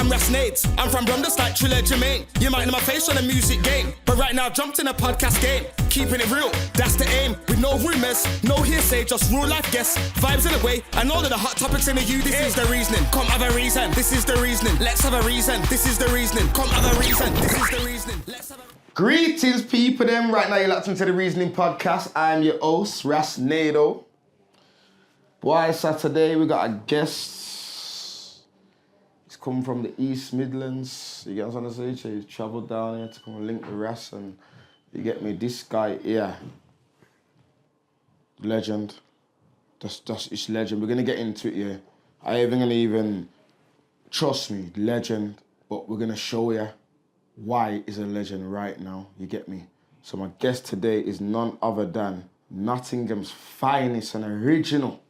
from Rasnades. I'm from Bromdus like Triller Jermaine. You might know my face on the music game, but right now jumped in a podcast game. Keeping it real, that's the aim. With no rumours, no hearsay, just real life guests. Vibes in a way, and all of the hot topics in the U. This is the reasoning. Come have a reason. This is the reasoning. Let's have a reason. This is the reasoning. Come have a reason. This is the reasoning. Let's have a... Greetings, people. Them right now you're locked into the Reasoning Podcast. I'm your host, Rasnado. Boy, Saturday we got a guest. He's come from the East Midlands. You get what I'm saying? He's travelled down here to come and link the Ras, and you get me. This guy here, legend. That's it's legend. We're gonna get into it. Yeah, I ain't gonna trust me, legend. But we're gonna show you why is a legend right now. You get me? So my guest today is none other than Nottingham's finest and original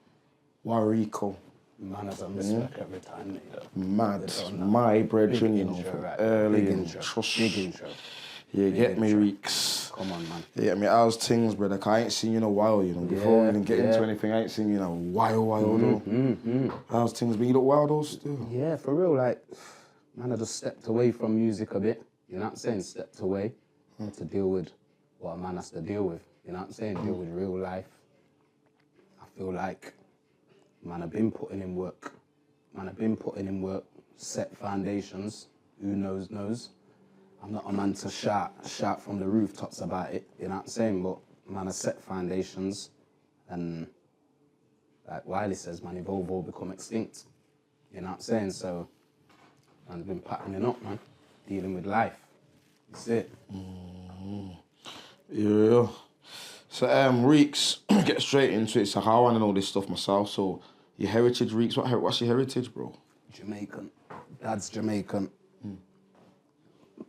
Wariko. Man, as I respect every time. Mad, my brethren, you know, from early and trust. Big intro. You get me, Reeks. Come on, man. You get me? How's things, brother? I ain't seen you in a while, you know. Before we even get into anything, I ain't seen you in a while, though. How's things been? You look wild, though, still? Yeah, for real, like, man, I just stepped away from music a bit. You know what I'm saying? Stepped away to deal with what a man has to deal with. You know what I'm saying? Deal with real life. I feel like, man, I've been putting in work. Set foundations. Who knows. I'm not a man to shout from the rooftops about it. You know what I'm saying? But, man, I set foundations. And, like Wiley says, man, evolve or become extinct. You know what I'm saying? So, man, I've been patterning up, man. Dealing with life. That's it. Yeah. So, Reeks, get straight into it. So, I want to know this stuff myself. So, your heritage, Reeks, what's your heritage, bro? Jamaican. Dad's Jamaican.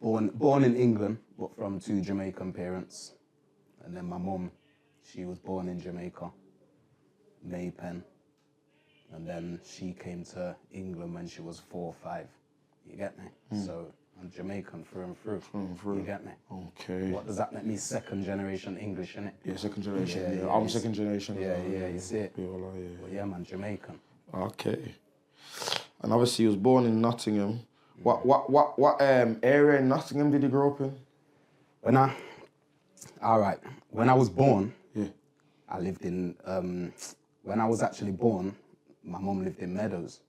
Born in England, but from two Jamaican parents. And then my mum, she was born in Jamaica, Maypen. And then she came to England when she was 4 or 5. You get me? So I'm Jamaican through and through. You get me? Okay. What does that make me? Second generation English, innit? Yeah, second generation. Yeah. I'm second generation. Yeah, you see it. Yeah. But yeah, man, Jamaican. Okay. And obviously, he was born in Nottingham. What area in Nottingham did you grow up in? When I was born, yeah, I lived in. When I was actually born, my mum lived in Meadows,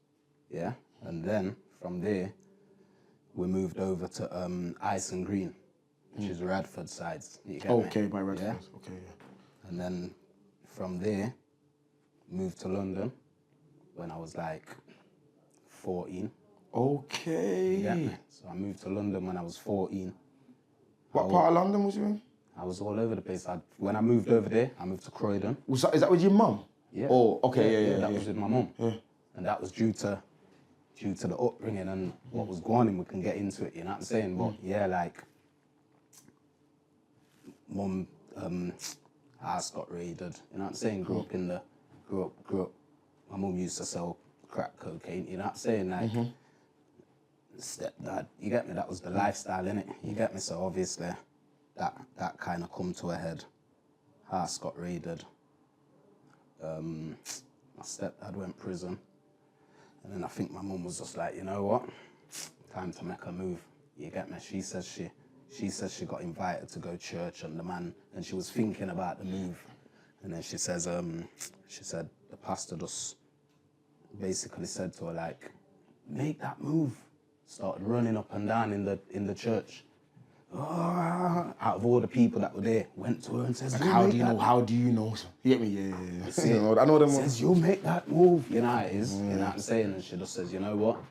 yeah, and then from there, we moved over to Ice and Green, which is Radford sides. You get okay, me? by Radford. Yeah? Okay, yeah. And then from there, moved to London when I was like 14. Okay. You get me? So I moved to London when I was 14. What part of London was you in? I was all over the place. When I moved over there, I moved to Croydon. Is that with your mum? Yeah. Oh, okay, yeah. That was with my mum. Yeah. And that was due to the upbringing and what was going on. We can get into it, you know what I'm saying? But yeah, like, mum, house got raided, you know what I'm saying? Grew up. My mum used to sell crack cocaine, you know what I'm saying? Like, stepdad, you get me? That was the lifestyle, innit? You get me? So obviously, that kind of come to a head. House got raided. My stepdad went prison. And then I think my mum was just like, you know what? Time to make a move. You get me? She says she got invited to go church and she was thinking about the move. And then she said the pastor just basically said to her, like, make that move. Started running up and down in the church. Out of all the people that were there, went to her and says, like, how do you know? You get me? Yeah. I know them. Says, you'll make that move. You know how it is. You know what I'm saying? And she just says, you know what?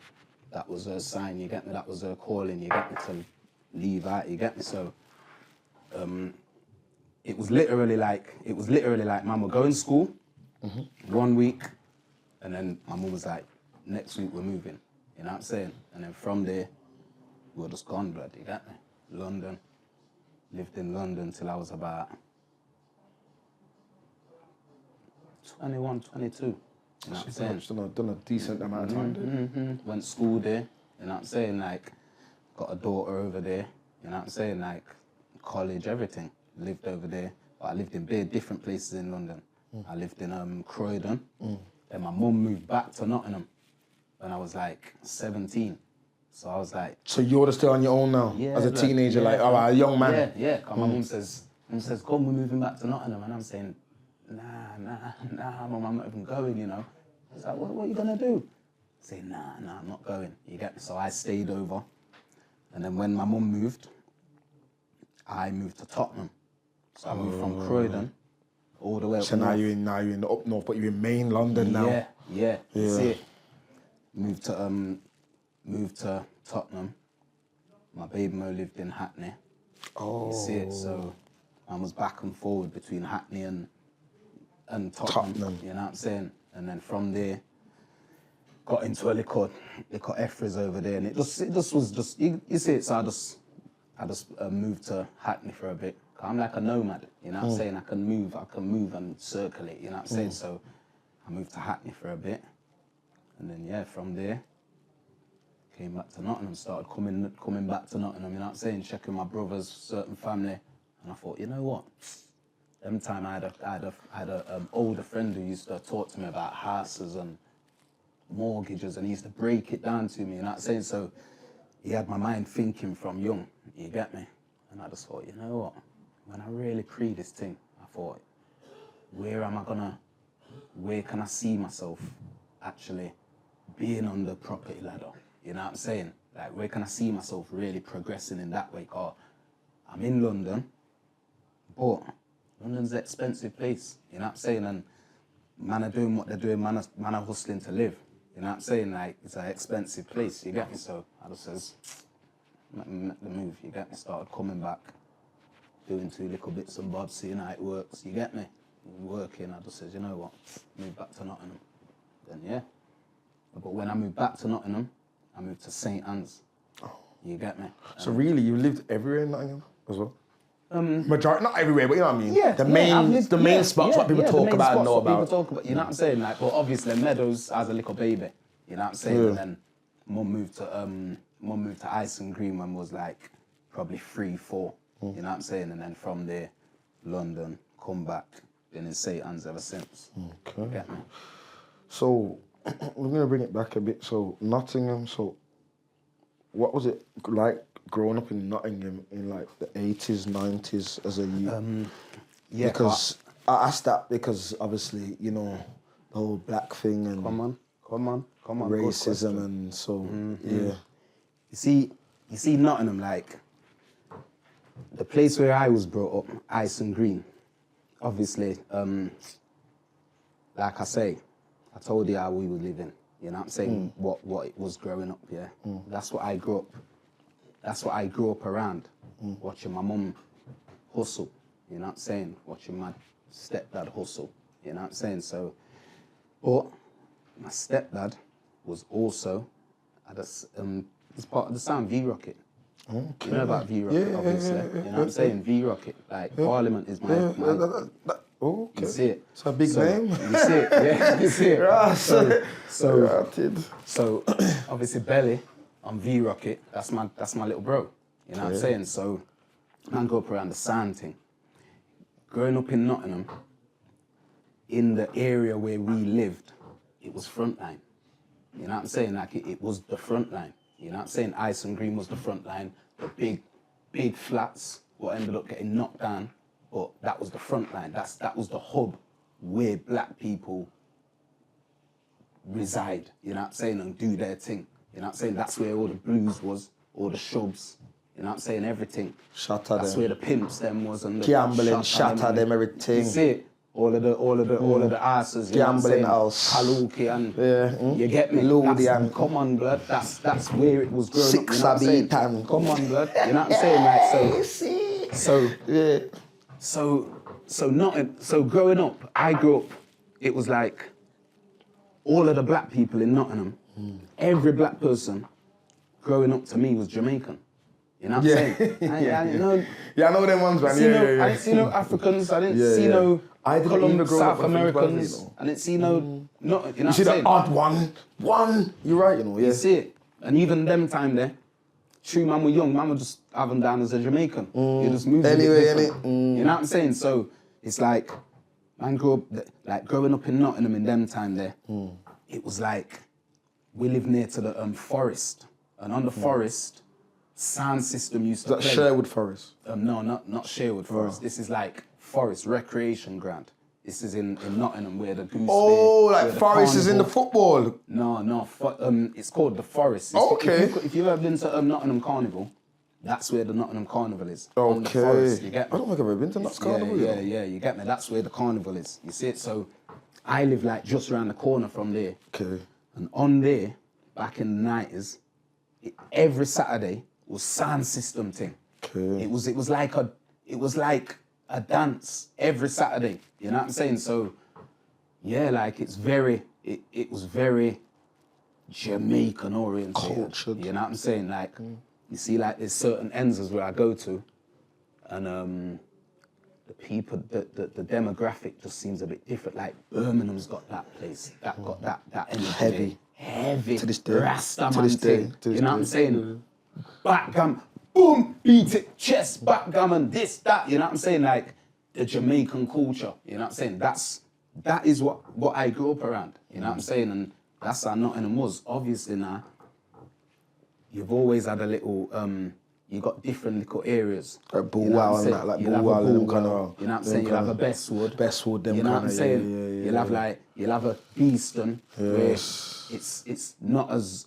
That was her sign. You get me? That was her calling. You get me? To leave out. You get me? So, it was literally like, Mum, we're going to school 1 week, and then my mum was like, next week we're moving. You know what I'm saying? And then from there, we were just gone, blood. You get me? London. Lived in London till I was about 21, 22. You know what I'm saying? Done a decent amount of time. Went to school there. You know what I'm saying? Like, got a daughter over there. You know what I'm saying? Like, college, everything. Lived over there. But I lived in different places in London. I lived in Croydon. Then my mum moved back to Nottingham when I was like 17. So I was like, So you're just still on your own now? yeah, As a look, teenager, yeah, like, oh, a young man? Yeah. 'Cause my mum says, come, we're moving back to Nottingham. And I'm saying, nah, mum, I'm not even going, you know. She's like, what are you gonna do? I say, nah, I'm not going. You get me? So I stayed over. And then when my mum moved, I moved to Tottenham. So I moved from Croydon all the way up So north. now you're in the up north, but you're in main London now. Yeah. That's it. Moved to Tottenham. My baby Mo lived in Hackney. Oh. You see it? So I was back and forward between Hackney and Tottenham. You know what I'm saying? And then from there, got into a little Efras over there, and it just was you see it. So I just moved to Hackney for a bit. I'm like a nomad, you know what I'm saying? I can move and circulate, you know what I'm saying? So I moved to Hackney for a bit, and then from there, came back to Nottingham, started coming back to Nottingham, you know what I'm saying? Checking my brothers, certain family, and I thought, you know what? Them time I had a older friend who used to talk to me about houses and mortgages, and he used to break it down to me, you know what I'm saying? So he had my mind thinking from young, you get me? And I just thought, you know what? When I really pre this thing, I thought, where can I see myself actually being on the property ladder? You know what I'm saying? Like, where can I see myself really progressing in that way? Cause I'm in London, but London's an expensive place, you know what I'm saying? And man are doing what they're doing, man are hustling to live. You know what I'm saying? Like, it's an expensive place, you get me? So I just says, make the move, you get me? Started coming back, doing 2 little bits and bobs, seeing how it works, you get me? Working, I just says, you know what, move back to Nottingham. Then but when I moved back to Nottingham, I moved to St. Anne's, you get me? So really, you lived everywhere in Nottingham as well? Majority, not everywhere, but you know what I mean? Yeah, the main spots what people talk about and know about. People talk about, you know what I'm saying? Like, well, obviously Meadows as a little baby, you know what I'm saying? And then mum moved to Ice and Green when was like probably 3, 4, you know what I'm saying? And then from there, London, come back, been in St. Anne's ever since. Okay. You get me? So we're gonna bring it back a bit. So Nottingham. So what was it like growing up in Nottingham in like the 80s, 90s as a youth? Because I asked that because obviously, you know, the whole black thing and Come on. racism and so yeah. You see Nottingham, like the place where I was brought up, Ice and Green. Obviously, like I say, I told you how we were living. You know what I'm saying? What it was growing up, yeah. That's what I grew up. That's what I grew up around. Watching my mum hustle. You know what I'm saying? Watching my stepdad hustle. You know what I'm saying? So, but my stepdad was also as part of the sound V-Rocket. Okay. You know about V-Rocket, obviously. You know what I'm saying? V-Rocket, like Parliament is my okay. You see it. It's a big name. You see it, yeah, you see it. So obviously Belly on V-Rocket, that's my little bro. You know what I'm saying? So man grew up around the sound thing. Growing up in Nottingham, in the area where we lived, it was frontline. You know what I'm saying? Like it was the front line. You know what I'm saying? Ice and Green was the front line. The big flats, what ended up getting knocked down, but that was the front line. That was the hub where black people reside, you know what I'm saying, and do their thing. You know what I'm saying? That's where all the blues was, all the shubs, you know what I'm saying, everything. That's where the pimps them was and the gambling, shatter them, everything. You see it? All of the asses, you know what I'm saying? Kaluki and you get me? Come on, blood. That's where it was growing up. You know what I'm saying? Come on, blood. You know what I'm saying? Like so growing up, I grew up, it was like all of the black people in Nottingham, every black person growing up to me was Jamaican. You know what I'm saying? I know them ones, man. I didn't see no Africans, I didn't see no South Americans, you know. I didn't see no, not, you know you see the odd one, you're right, you know, You see it. And even them time there, true man were young, man would just have them down as a Jamaican. You just moved anyway, You know what I'm saying? So it's like, man grew up, like growing up in Nottingham in them time there, it was like, we lived near to the forest And on the Forest, sound system used to Is that play. Sherwood Forest? No, not Sherwood Forest. This is like Forest Recreation Ground. This is in Nottingham where the goose. Oh, fair, like where the Forest is in the carnival- football. No, it's called the Forest. Okay. If you've ever been to Nottingham Carnival, that's where the Nottingham Carnival is. On the Okay. Forest, you get me? I don't think I've ever been to Notts Carnival. you know. Yeah, you get me? That's where the carnival is. You see it? So I live like just around the corner from there. Okay. And on there, back in the 90s, every Saturday was sound system thing. Okay. It was like a dance every Saturday. You know what I'm saying? So yeah, like it was very Jamaican oriented. Cultured. You know what I'm saying? Like you see, like there's certain ends where I go to, and the people, the demographic just seems a bit different. Like Birmingham's got that place, that got that energy. Heavy. To this day. Rasta To this day. thing. To this You know what day. I'm saying? Backgammon, boom, beat it, chest, backgammon, this, that. You know what I'm saying? Like the Jamaican culture. You know what I'm saying? That is what I grew up around. You know what I'm saying? And that's how Nottingham was. Obviously now, you've always had a little, you got different little areas. Like You know what I'm Bullwell and saying? that, like You'll have a Bullwell and them Bullwell, kind of. you know what I'm saying? You'll have a Bestwood. Bestwood, them You know what kind I'm of. saying? Yeah. You'll have like, you'll have a Beeston where it's not as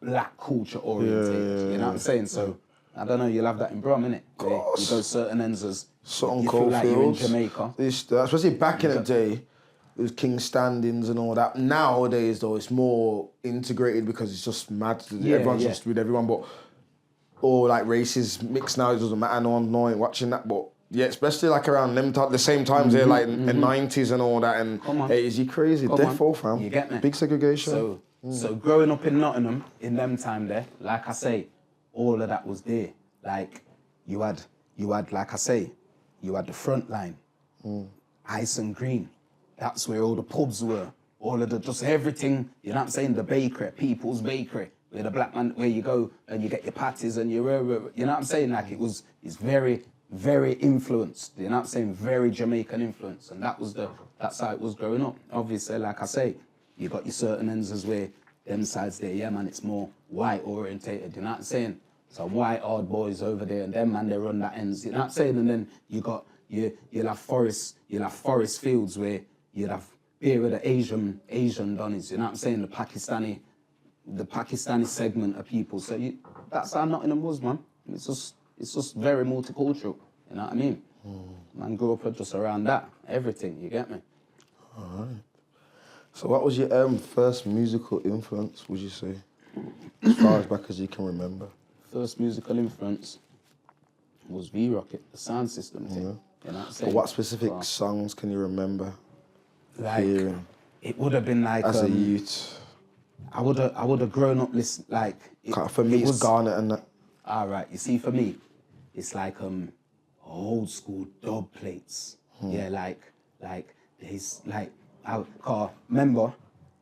black culture oriented. You know what I'm saying? So I don't know. You'll have that in Brum, innit? Where you go certain ends as Sutton you feel like you're in Coldfields. Jamaica. Especially back in the day, it was King Standings and all that. Nowadays, though, it's more integrated because it's just mad. Everyone's just with everyone, but or like races mixed now. It doesn't matter. No one watching that, but. Yeah, especially like around them the same times here, like in the 90s and all that, and 80s, you crazy. Defo, fam. You get me? Big segregation. So growing up in Nottingham in them time there, like I say, all of that was there. Like you had like I say, you had the front line, Ice and Green. That's where all the pubs were. All of just everything. You know what I'm saying? The bakery, People's Bakery, where the black man, where you go and you get your patties and you know what I'm saying? Like it's very influenced, you know what I'm saying? Very Jamaican influence. And that's how it was growing up. Obviously, like I say, you got your certain ends as where them sides there, yeah man, it's more white orientated, you know what I'm saying? So white hard boys over there and them man, they run that ends, you know what I'm saying? And then you'll have forest fields where you'll have beer with the Asian Donnies, you know what I'm saying? The Pakistani segment of people. So that's how Nottingham was, man. It's just very multicultural, you know what I mean? Man grew up just around that, everything, you get me? All right. So what was your first musical influence, would you say? As far as back as you can remember. First musical influence was V-Rocket, the sound system thing. You know what I'm saying? But what specific songs can you remember hearing? It would have been like... As a youth? I would have grown up listening, like... For me, it's Garnet and that. All right, you see, for me, it's like old school dub plates. Yeah, like there's like remember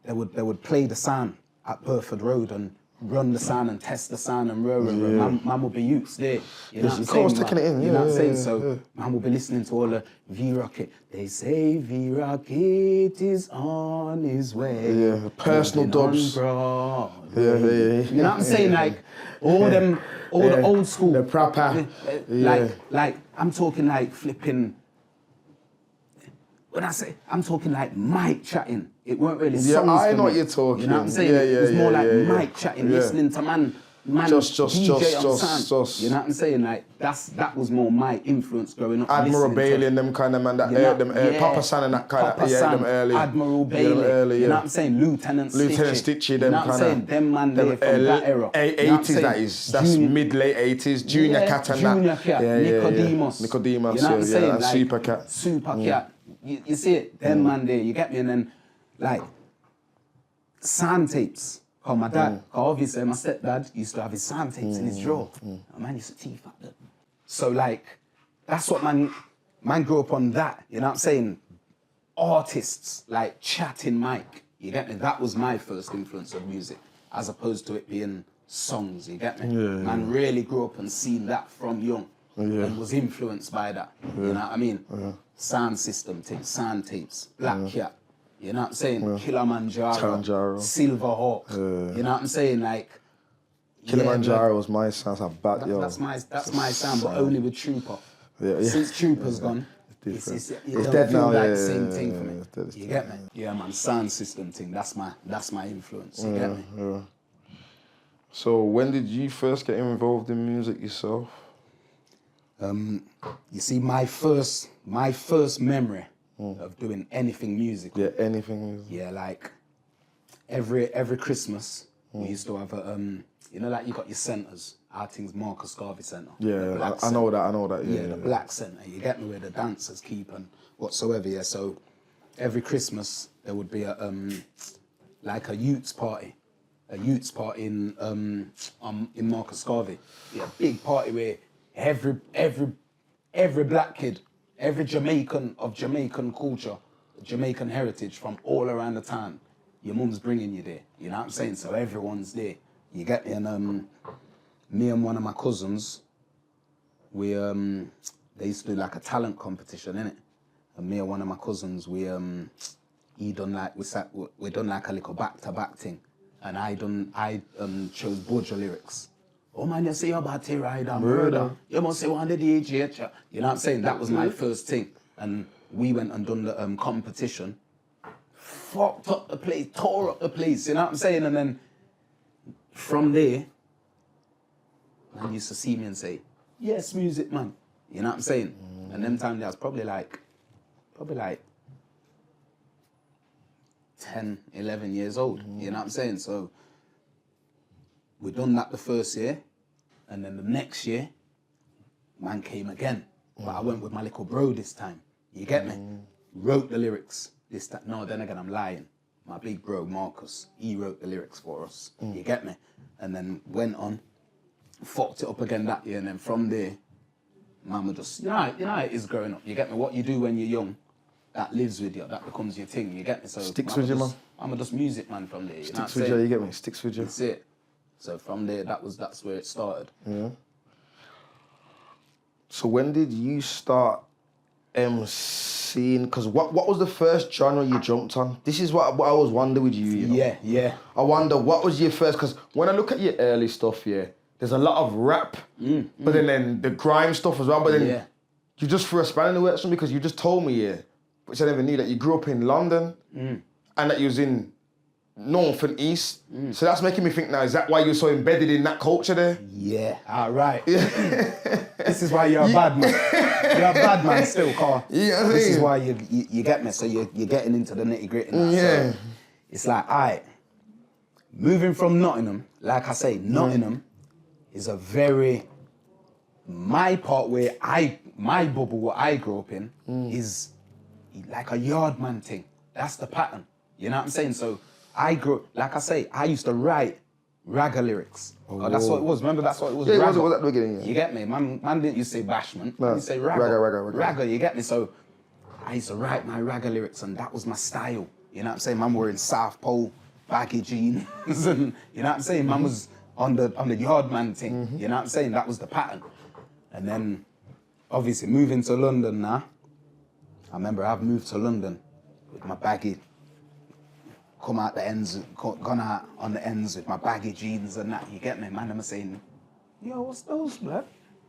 they would play the sound at Burford Road and run the sound and test the sound and man would be youths there. You know what I'm saying? Taking it in. You know what I'm saying? So man will be listening to all the V-Rocket. They say V-Rocket is on his way. Yeah, personal dubs. You know what I'm saying? Like all the old school. The proper. Like I'm talking like flipping. When I say I'm talking like mic chatting, it weren't really songs. Yeah, I know for what me. you're talking. You know what I'm saying? It was more like mic chatting, listening to man just DJ on sound. You know what I'm saying? Like that was more my influence growing up. Admiral Bailey and them kind of man that Papa San and that kind of them early. Admiral Bailey. You know what I'm saying? Lieutenant Stitchy, them you know what I'm saying? Them man there from that era. 80s that is. That's mid-late 80s. Junior Cat and that. Junior Cat, Nicodemus. Nicodemus, you know what I'm saying? and like, Super Cat. Super Cat. You see it? Them man there, you get me? And then, like, sound tapes. Cause my dad, obviously my stepdad used to have his sound tapes in his drawer. And man used to teeth at them. So like, that's what man grew up on that, you know what I'm saying? Artists, like chatting mic, you get me? That was my first influence of music, as opposed to it being songs, you get me? Man really grew up and seen that from young and was influenced by that, you know what I mean? Sound system things, sound tapes, Black Cat. You know what I'm saying? Kilimanjaro, Silverhawk. You know what I'm saying? Like Kilimanjaro's my sound. That's bad, yo. That's my sound, but only with Trooper. Yeah. Since Trooper's gone, it It's don't dead feel now, like yeah, the same yeah, thing yeah, for me. it's dead, it's You dead. get me? Yeah, man. Sound system thing. That's my influence. You get me? Yeah. So when did you first get involved in music yourself? You see, my first memory of doing anything musical. Yeah, anything. Yeah, like every Christmas we used to have a you know, like you got your centres. Our thing's Marcus Garvey Centre. Yeah, I know that. Yeah, The black centre. You get me, where the dancers keep and whatsoever. Yeah, so every Christmas there would be a like a youths party in Marcus Garvey. Yeah, big party where every black kid, every Jamaican of Jamaican culture, Jamaican heritage from all around the town, your mum's bringing you there. You know what I'm saying? So everyone's there. You get me? And me and one of my cousins, we they used to do like a talent competition, innit? And me and one of my cousins, we done like a little back-to-back thing. And I chose Boja lyrics. Oh man, you say you're about to ride and murder. You must say one of the DJ. You know what I'm saying? That was my first thing. And we went and done the competition. Fucked up the place, tore up the place, you know what I'm saying? And then from there, man used to see me and say, yes, music, man. You know what I'm saying? And them times I was probably like 10, 11 years old. You know what I'm saying? So we done that the first year, and then the next year, man came again. But I went with my little bro this time. You get me? Wrote the lyrics this time. No, then again, I'm lying. My big bro, Marcus, he wrote the lyrics for us. You get me? And then went on, fucked it up again that year, and then from there, man would just, you know how it is growing up. You get me? What you do when you're young, that lives with you, that becomes your thing, you get me? So Sticks with you, man. I'm just music man from there. You know Sticks what with I'm you, saying? you get me? Sticks with you. That's it. So from there, that's where it started. Yeah. So when did you start MCing? Because what was the first genre you jumped on? This is what I always wonder with you, you know? Yeah. I wonder, what was your first, because when I look at your early stuff, yeah, there's a lot of rap, but then the grime stuff as well, but then you just threw a spanner in the works because you just told me, yeah, which I never knew, that you grew up in London and that you was in North and East. So that's making me think now, is that why you're so embedded in that culture there? Yeah, all right. This is why you're a bad man. You're a bad man still, Carl. Yeah, this is why you get me, so you're getting into the nitty gritty now. Yeah. So it's like, all right, moving from Nottingham, like I say, Nottingham is a very, my part where my bubble, what I grew up in, is like a yard man thing. That's the pattern. You know what I'm saying? So I grew, like I say, I used to write ragga lyrics. Oh, that's what it was. Remember, that's what it was. Yeah, ragga. it was at the beginning, yeah. You get me? Man didn't used to say bashment. No, Man used to say ragga. Ragga. Ragga, you get me? So I used to write my ragga lyrics, and that was my style. You know what I'm saying? Man wearing South Pole, baggy jeans, and you know what I'm saying? Man was on the yard man thing. You know what I'm saying? That was the pattern. And then, obviously, moving to London now. I remember I've moved to London with my baggy, gone out on the ends with my baggy jeans and that. You get me? Man, I'm saying, yo, what's those, blood?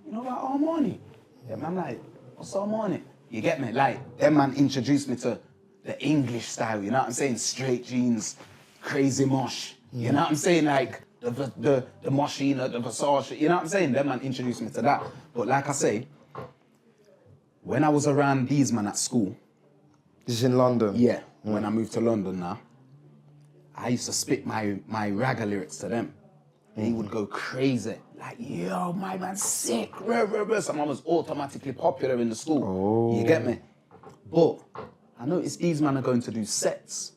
You know about Armani? Yeah, man, I'm like, what's Armani? You get me? Like, them man introduced me to the English style, you know what I'm saying? Straight jeans, crazy mosh. You know what I'm saying? Like, the Moschino, the Versace, you know what I'm saying? Them man introduced me to that. But like I say, when I was around these man at school. This is in London? Yeah, when I moved to London now, I used to spit my ragga lyrics to them. They would go crazy. Like, yo, my man's sick. So I was automatically popular in the school. Oh. You get me? But I noticed these men are going to do sets.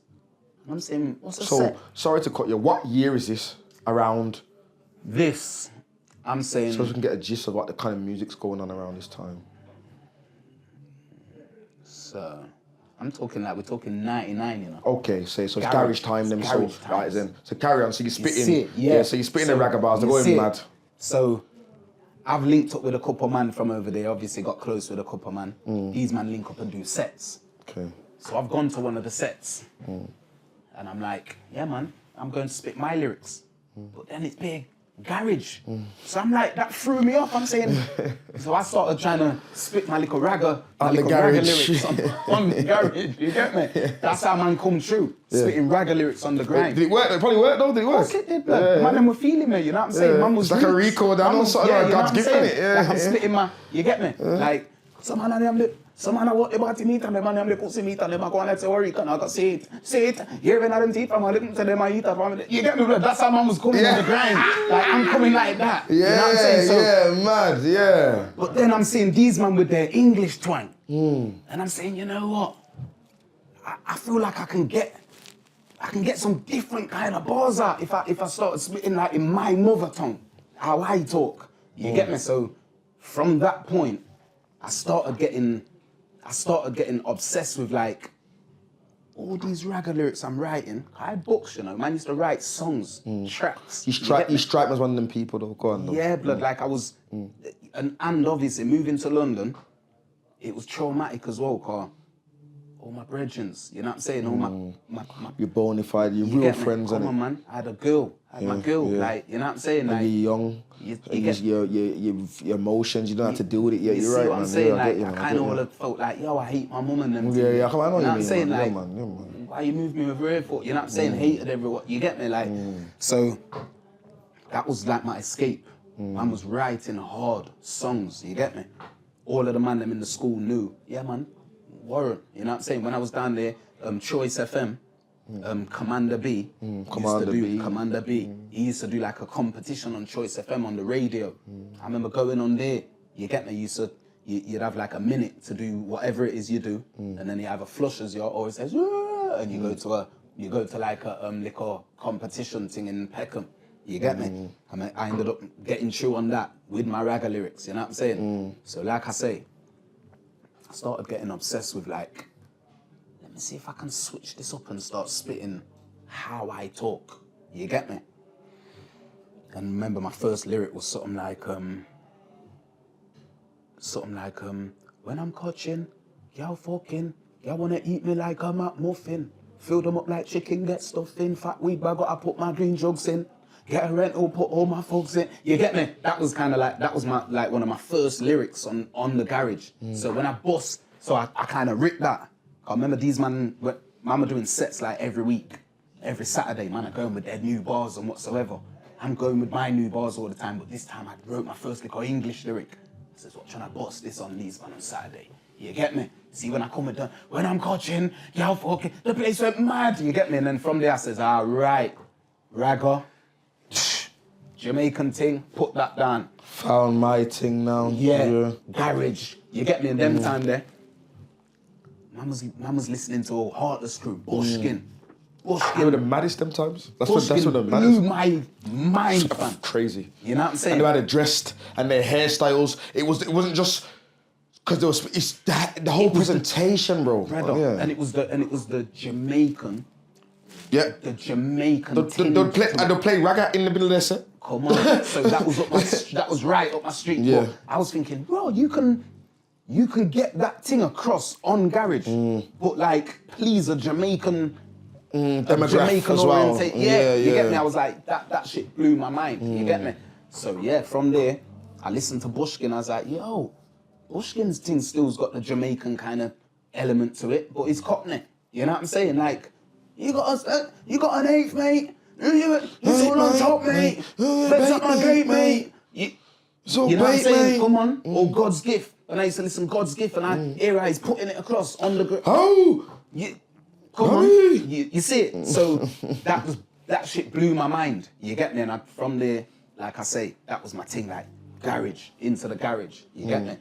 And I'm saying, what's a set? Sorry to cut you. What year is this around? This, I'm saying... So we can get a gist of what the kind of music's going on around this time. So, I'm talking like, we're talking 99, you know? Okay, so it's garage time then. Right then. So carry on. So you're spitting. You yeah. So you're spitting the ragga bars. They're going mad. So I've linked up with a couple man from over there. Obviously got close with a couple man. These man link up and do sets. Okay. So I've gone to one of the sets. And I'm like, yeah man, I'm going to spit my lyrics. But then it's big. garage. So I'm like, that threw me off. I'm saying, so I started trying to spit my little ragga, lyrics on the garage. You get me? That's how man come true. Spitting ragga lyrics on the grind. Did it work? It probably worked though, did it work? Of course it did, blood. Man, them were feeling me, you know what I'm saying? Man was it's like a roots. Wariko down on something, like God's gift, innit? Like I'm spitting my, you get me? Like, some man of them, some man want the body meat and the man them pussy meat and them go on and say, Wariko, and I got say it. You're even at them teeth from a little to them I eat up. You get me, blood? That's how man was coming on the grind. Like, I'm coming like that. Yeah, you know what I'm saying? So, mad, yeah. But then I'm seeing these man with their English twang. And I'm saying, you know what? I feel like I can get some different kind of bars out if I start spitting like in my mother tongue, how I talk. You get me? So from that point, I started getting obsessed with like all these ragga lyrics I'm writing. I had books, you know. Man used to write songs, tracks. You strike me as one of them people though. Go on. Though. Yeah, blood. Like I was, and obviously moving to London, it was traumatic as well, cause all my brethrens, you know what I'm saying? All my You're bona fide, you're you real get me? friends, Come innit? on, man. I had a girl. I had my girl. yeah. Like, you know what I'm saying? Like, And you're young. You and get- your emotions, you don't have to deal with it. Yeah, you you're see right, what I'm man. saying? Yeah, Like, get you, I man, kind of get all you. have felt like, yo, I hate my mum and them. Yeah, come on, I know you know what I'm mean, saying? man. Like, Yeah, man, yeah, man. why you moved me over here for? You know what I'm saying? Hated everyone. You get me? Like, so that was like my escape. Man was writing hard songs. You get me? All of the man them in the school knew. Yeah, man. Warren. You know what I'm saying? When I was down there, Choice FM. Commander B, Commander B. He used to do like a competition on Choice FM on the radio. I remember going on there. You get me? You'd have like a minute to do whatever it is you do, and then you have a flush as your or it says, "Yeah," and you go to like a liquor competition thing in Peckham. You get me? I ended up getting through on that with my ragga lyrics. You know what I'm saying? So like I say, I started getting obsessed with like, let me see if I can switch this up and start spitting how I talk. You get me? And remember my first lyric was something like, when I'm coaching, y'all fucking, y'all wanna eat me like I'm at muffin. Fill them up like chicken, get stuff in. Fat weed bag, I put my green jugs in. Get a rental, put all my folks in. You get me? That was kind of like, that was my like one of my first lyrics on the garage. So when I bust, so I kind of ripped that. I remember these man were doing sets like every week, every Saturday, man, are going with their new bars and whatsoever. I'm going with my new bars all the time, but this time I wrote my first little English lyric. I says, what, trying to bust this on these man on Saturday? You get me? See, when I come with when I'm coaching, y'all fucking, the place went mad, you get me? And then from there I says, all right, ragga, Jamaican thing, put that down. Found my thing now. Yeah, garage, you get me? And them time there, man was listening to Heartless Crew, Bushkin. They were the maddest them times. That's what the blew maddest. my mind, fam. Crazy. You know what I'm saying? And they had it dressed and their hairstyles. It wasn't just because there was the whole presentation, bro. Brother, Yeah. and it was the Jamaican. Yeah. The Jamaican. They'll play ragga in the middle of their set. Come on. So that was right up my street. Yeah. But I was thinking, bro, you can get that thing across on garage, but like, please, a Jamaican. Jamaican as well. orientation. Yeah, you get me? I was like, that shit blew my mind. You get me? So yeah, from there, I listened to Bushkin. I was like, yo, Bushkin's thing still's got the Jamaican kind of element to it, but it's Cockney. You know what I'm saying? Like, you got an eighth, mate. It's all on top, mate. Feds up my gate, mate. You know what I'm saying? Mate. Come on. Or God's Gift. And I used to listen to God's Gift, and I hear he's putting it across on the ground. Oh! Come on, you see it. So that shit blew my mind. You get me? And from there, like I say, that was my thing. Like garage, into the garage. You get me?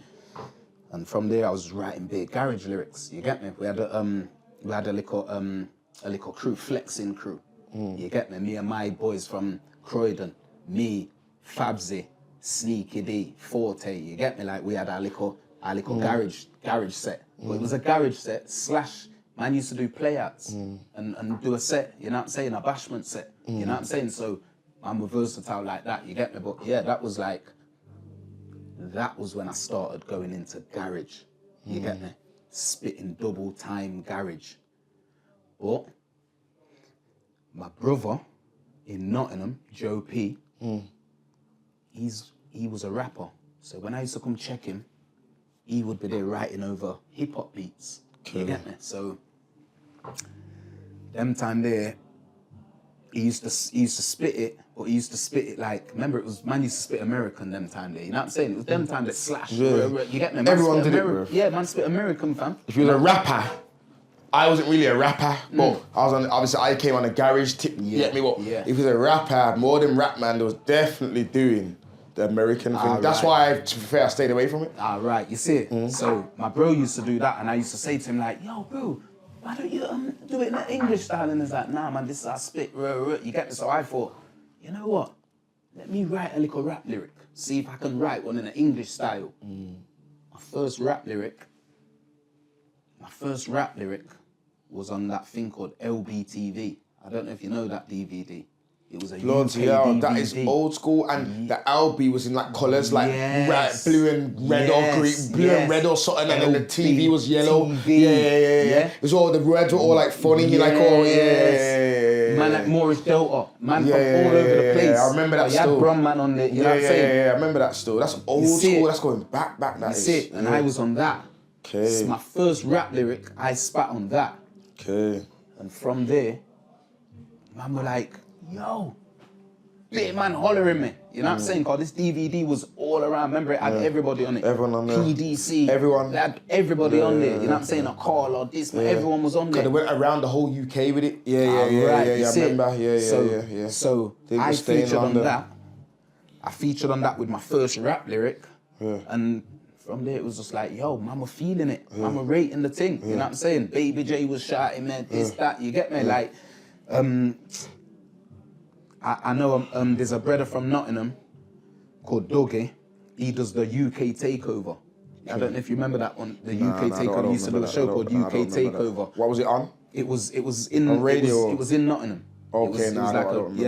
And from there, I was writing big garage lyrics. You get me? We had a little crew, flexing crew. You get me? Me and my boys from Croydon, me, Fabsy, Sneaky D, Forte. You get me? Like we had our little garage set. But it was a garage set / man used to do playouts and do a set, you know what I'm saying, a bashment set, you know what I'm saying? So I'm versatile like that, you get me? But yeah, that was when I started going into garage, you get me? Spitting double time garage. But my brother in Nottingham, Joe P, he was a rapper. So when I used to come check him, he would be there writing over hip hop beats. You get me? So them time there, he used to spit it, but he used to spit it like, remember it was, man used to spit American them time there, you know what I'm saying? It was them time that slash, you get me? Man Everyone did it, bro. Yeah, man spit American, fam. If you was a rapper, I wasn't really a rapper, but I was on, obviously I came on a garage tip, you get me? What? Yeah. If you was a rapper, more than rap man, there was definitely doing the American thing. That's why, to be fair, I stayed away from it. Right, you see it? So my bro used to do that, and I used to say to him like, yo, bro, why don't you do it in the English style? And he's like, nah, man, this is how I spit. You get me? So I thought, you know what? Let me write a little rap lyric. See if I can write one in the English style. My first rap lyric was on that thing called LBTV. I don't know if you know that DVD. It was a UK DVD. That is old school, and the LB was in like colours, like blue and red or green, blue and red or something, and then the TV was yellow. Yeah. It was all the reds were all like funny, like Man like Morris Delta, man from all over the place. I remember that still. You had Brum man on there, you know what I'm saying? Yeah, I remember that still. That's old school, that's going back, that is. You see it, and I was on that. Okay. It's my first rap lyric, I spat on that. Okay. And from there, man were like, yo, bit man hollering me. You know what I'm saying? Because this DVD was all around. Remember, it had everybody on it. Everyone on there. PDC. Everyone. They had everybody on there. You know what I'm saying? A call or this, but everyone was on there. Because they went around the whole UK with it. Yeah, I remember. So I featured on that. I featured on that with my first rap lyric. And from there, it was just like, yo, man, we're feeling it. Man, we're rating the thing. You know what I'm saying? Baby J was shouting, man, this, that. You get me? Like, I know there's a brother from Nottingham called Dougie. He does the UK Takeover. I don't know if you remember that one. The UK Takeover. He used to do a show called UK Takeover. What was it on? It was in on radio. It was in Nottingham. Okay,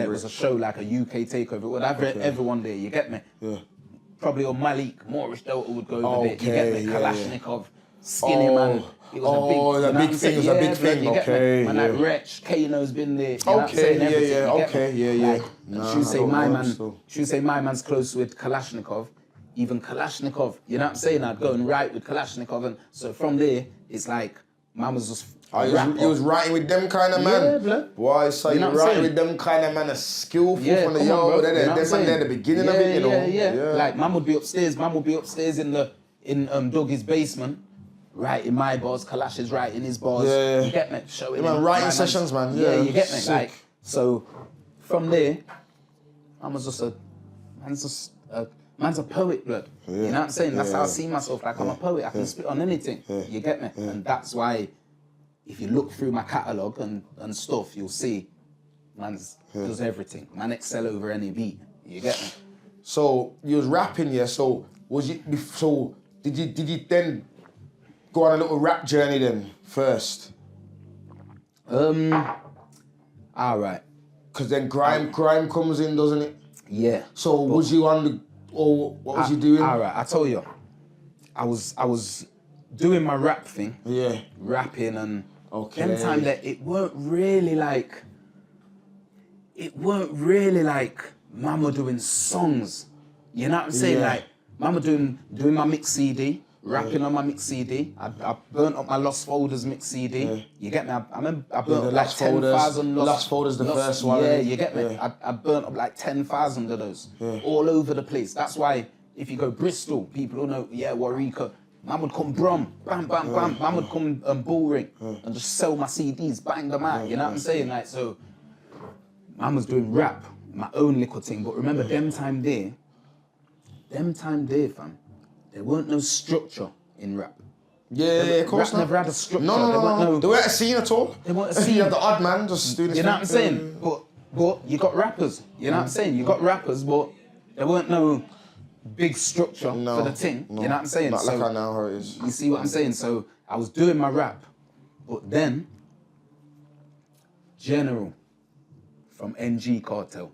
it was a show like a UK Takeover. Well, everyone there. You get me? Yeah. Probably on Malik, Morris Delta would go over there. You get me? Kalashnikov, Skinny Man. It was a big thing. It was a big thing. Okay. And like Wretch, Kano's been there. Should say my man's close with Kalashnikov. Even Kalashnikov, you know what I'm saying? I'd go and write with Kalashnikov, and so from there, it's like man was just. You was writing with them kind of man. Yeah, blood. Boy, so you writing with them kind of man, a skillful from the they're the beginning of it, you know. Yeah. Like man would be upstairs. In Dougie's basement. Writing my bars, Kalash is writing his bars. Yeah. You get me? Showing man, writing sessions, man. Yeah, you get me? Sick. Like, so from there, man's a poet, blood. Yeah. You know what I'm saying? That's how I see myself. Like I'm a poet. I can spit on anything. You get me? And that's why, if you look through my catalogue and stuff, you'll see, man's does everything. Man excel over any beat. You get me? So you was rapping, yeah. So did you then go on a little rap journey then first? All right. Because then grime comes in, doesn't it? Yeah. So was you on the, or what was you doing? All right, I tell you, I was doing my rap thing. Yeah. Rapping and them time that it weren't really like mama doing songs. You know what I'm saying? Yeah. Like mama doing my mix CD. Rapping on my mix CD. I burnt up my Lost Folders mix CD. Yeah. You get me? I remember I burnt up like 10,000 Lost Folders, the first one. Yeah, you get me? Yeah. I burnt up like 10,000 of those. Yeah. All over the place. That's why if you go Bristol, people will know, Wariko. Man would come Brum, bam, bam, bam. Man would come Bullring and just sell my CDs, bang them out. You know what I'm saying? Like, so, man was doing rap, my own little thing. But remember, them time there, fam, there weren't no structure in rap. Yeah, of course rap never had a structure. No. There weren't a scene at all. There weren't a scene. You had the odd man just doing this. You know what I'm saying? But you got rappers. You know what I'm saying? You got rappers, but there weren't no big structure for the thing. You know what I'm saying? Not like I know how it is. You see what I'm saying? So I was doing my rap, but then General from NG Cartel,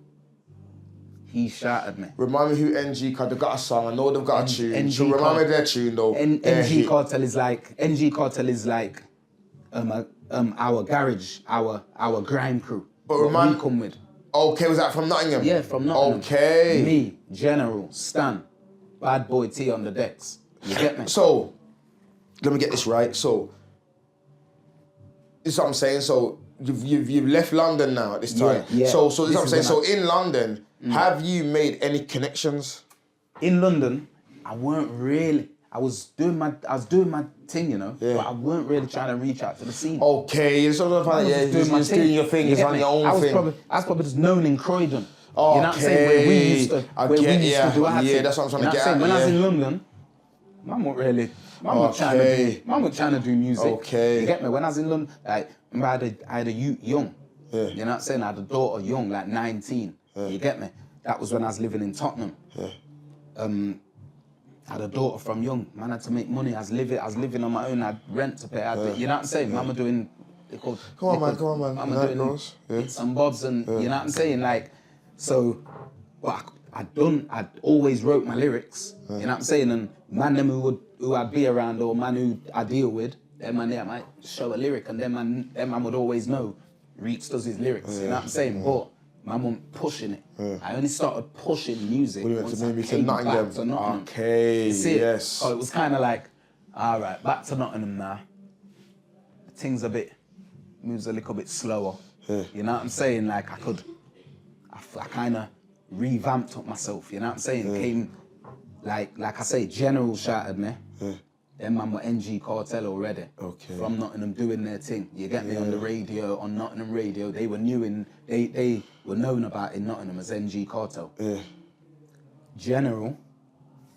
he shouted me. Remind me who NG Cartel, they've got a song, I know they've got a tune. So remind me their tune though. NG Cartel is like our garage, our grime crew. But we come with. Okay, was that from Nottingham? Yeah, from Nottingham. Okay. Me, General, Stan, Bad Boy T on the decks. You get me? So, let me get this right. So, this is what I'm saying. So, you've left London now at this time. Yeah. So this is what I'm saying. when So in London, have you made any connections? In London, I weren't really. I was doing my thing, you know. Yeah. But I weren't really trying to reach out to the scene. Okay, you're sort of like, yeah, you're just doing your thing. It's on your own thing. I was probably just known in Croydon. Okay. You know what I'm saying? Where we used to do our thing. Yeah, that's what I'm trying to get at. When I was in London, man wasn't really. Man wasn't trying to do music. Okay. You get me? When I was in London, like, remember I had a youth young. Yeah. You know what I'm saying? I had a daughter young, like 19. Yeah. You get me? That was when I was living in Tottenham. Yeah. I had a daughter from young. Man, I had to make money. I was living on my own. I had rent to pay. You know what I'm saying? Mama doing. Come on, man. Mama doing bits and bobs, and you know what I'm saying? Like, so, but I'd always wrote my lyrics. You know what I'm saying? And man, them who I'd be around, or man who I deal with, them man there might show a lyric, and them man would always know. Reeks does his lyrics. You know what I'm saying? But man wasn't pushing it. I only started pushing music once I came back to Nottingham. Okay, yes. So it was kind of like, all right, back to Nottingham now. Things moves a little bit slower. Yeah. You know what I'm saying? Like I kind of revamped up myself. You know what I'm saying? Came, like I say, General shouted me. Them man were NG Cartel already. Okay. From Nottingham doing their thing. You get me? On the radio, on Nottingham radio. They were they were known about in Nottingham as NG Cartel. Yeah. General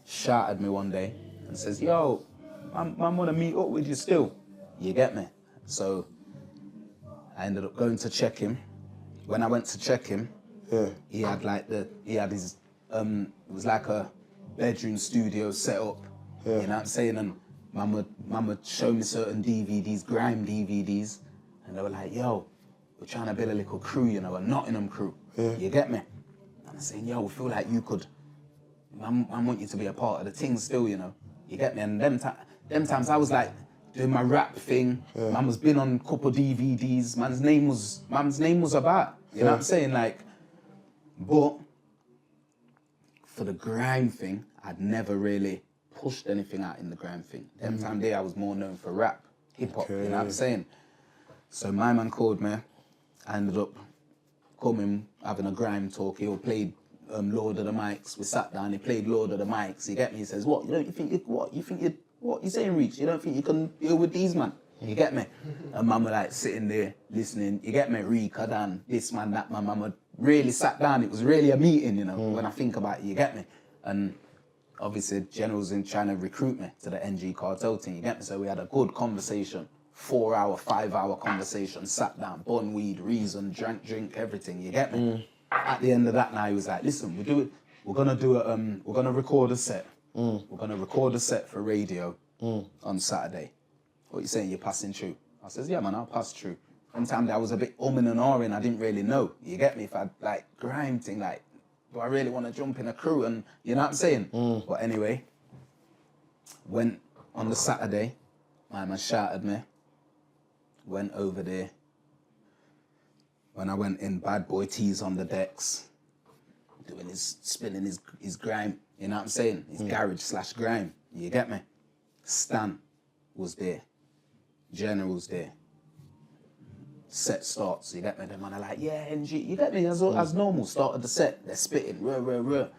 shouted me one day and says, yo, man want to meet up with you still. You get me? So I ended up going to check him. When I went to check him, he had his, it was like a bedroom studio set up. You know what I'm saying? And man would show me certain DVDs, grime DVDs, and they were like, yo, we're trying to build a little crew, you know, a Nottingham crew. You get me? And I'm saying, yo, we feel like you could, I want you to be a part of the thing still, you know. You get me? And them times I was like doing my rap thing. Man was been on a couple DVDs. Man's name was about. You know what I'm saying? Like, but for the grime thing, I'd never really pushed anything out in the grime thing. Them time there I was more known for rap, hip hop, you know what I'm saying? So my man called me. I ended up coming, having a grime talk. He played Lord of the Mics. We sat down, he played Lord of the Mics. You get me? He says, what you saying, Reach? You don't think you can deal with these man? You get me? And man were like sitting there listening. You get me? Rika, Dan, this man, that man. Man were really sat down. It was really a meeting, you know, when I think about it, you get me? And obviously, General's in trying to recruit me to the NG Cartel team, you get me? So we had a good conversation, 4-hour, 5-hour conversation, sat down, bun weed, reason, drink, everything, you get me? At the end of that night, he was like, listen, we're gonna record a set. We're gonna record a set for radio on Saturday. What you saying, you're passing through? I says, yeah man, I'll pass through. One time I was a bit umming and ahhing, I didn't really know, you get me? If I'd like grime thing, like, do I really want to jump in a crew? And you know what I'm saying? But anyway, went on the Saturday, my man shouted me, went over there. When I went in, Bad Boy T's on the decks, spinning his grime, you know what I'm saying? His garage / grime, you get me? Stan was there, General's there. Set starts, you get me? Them man are like, yeah, NG, you get me? As normal, started the set, they're spitting, ruh.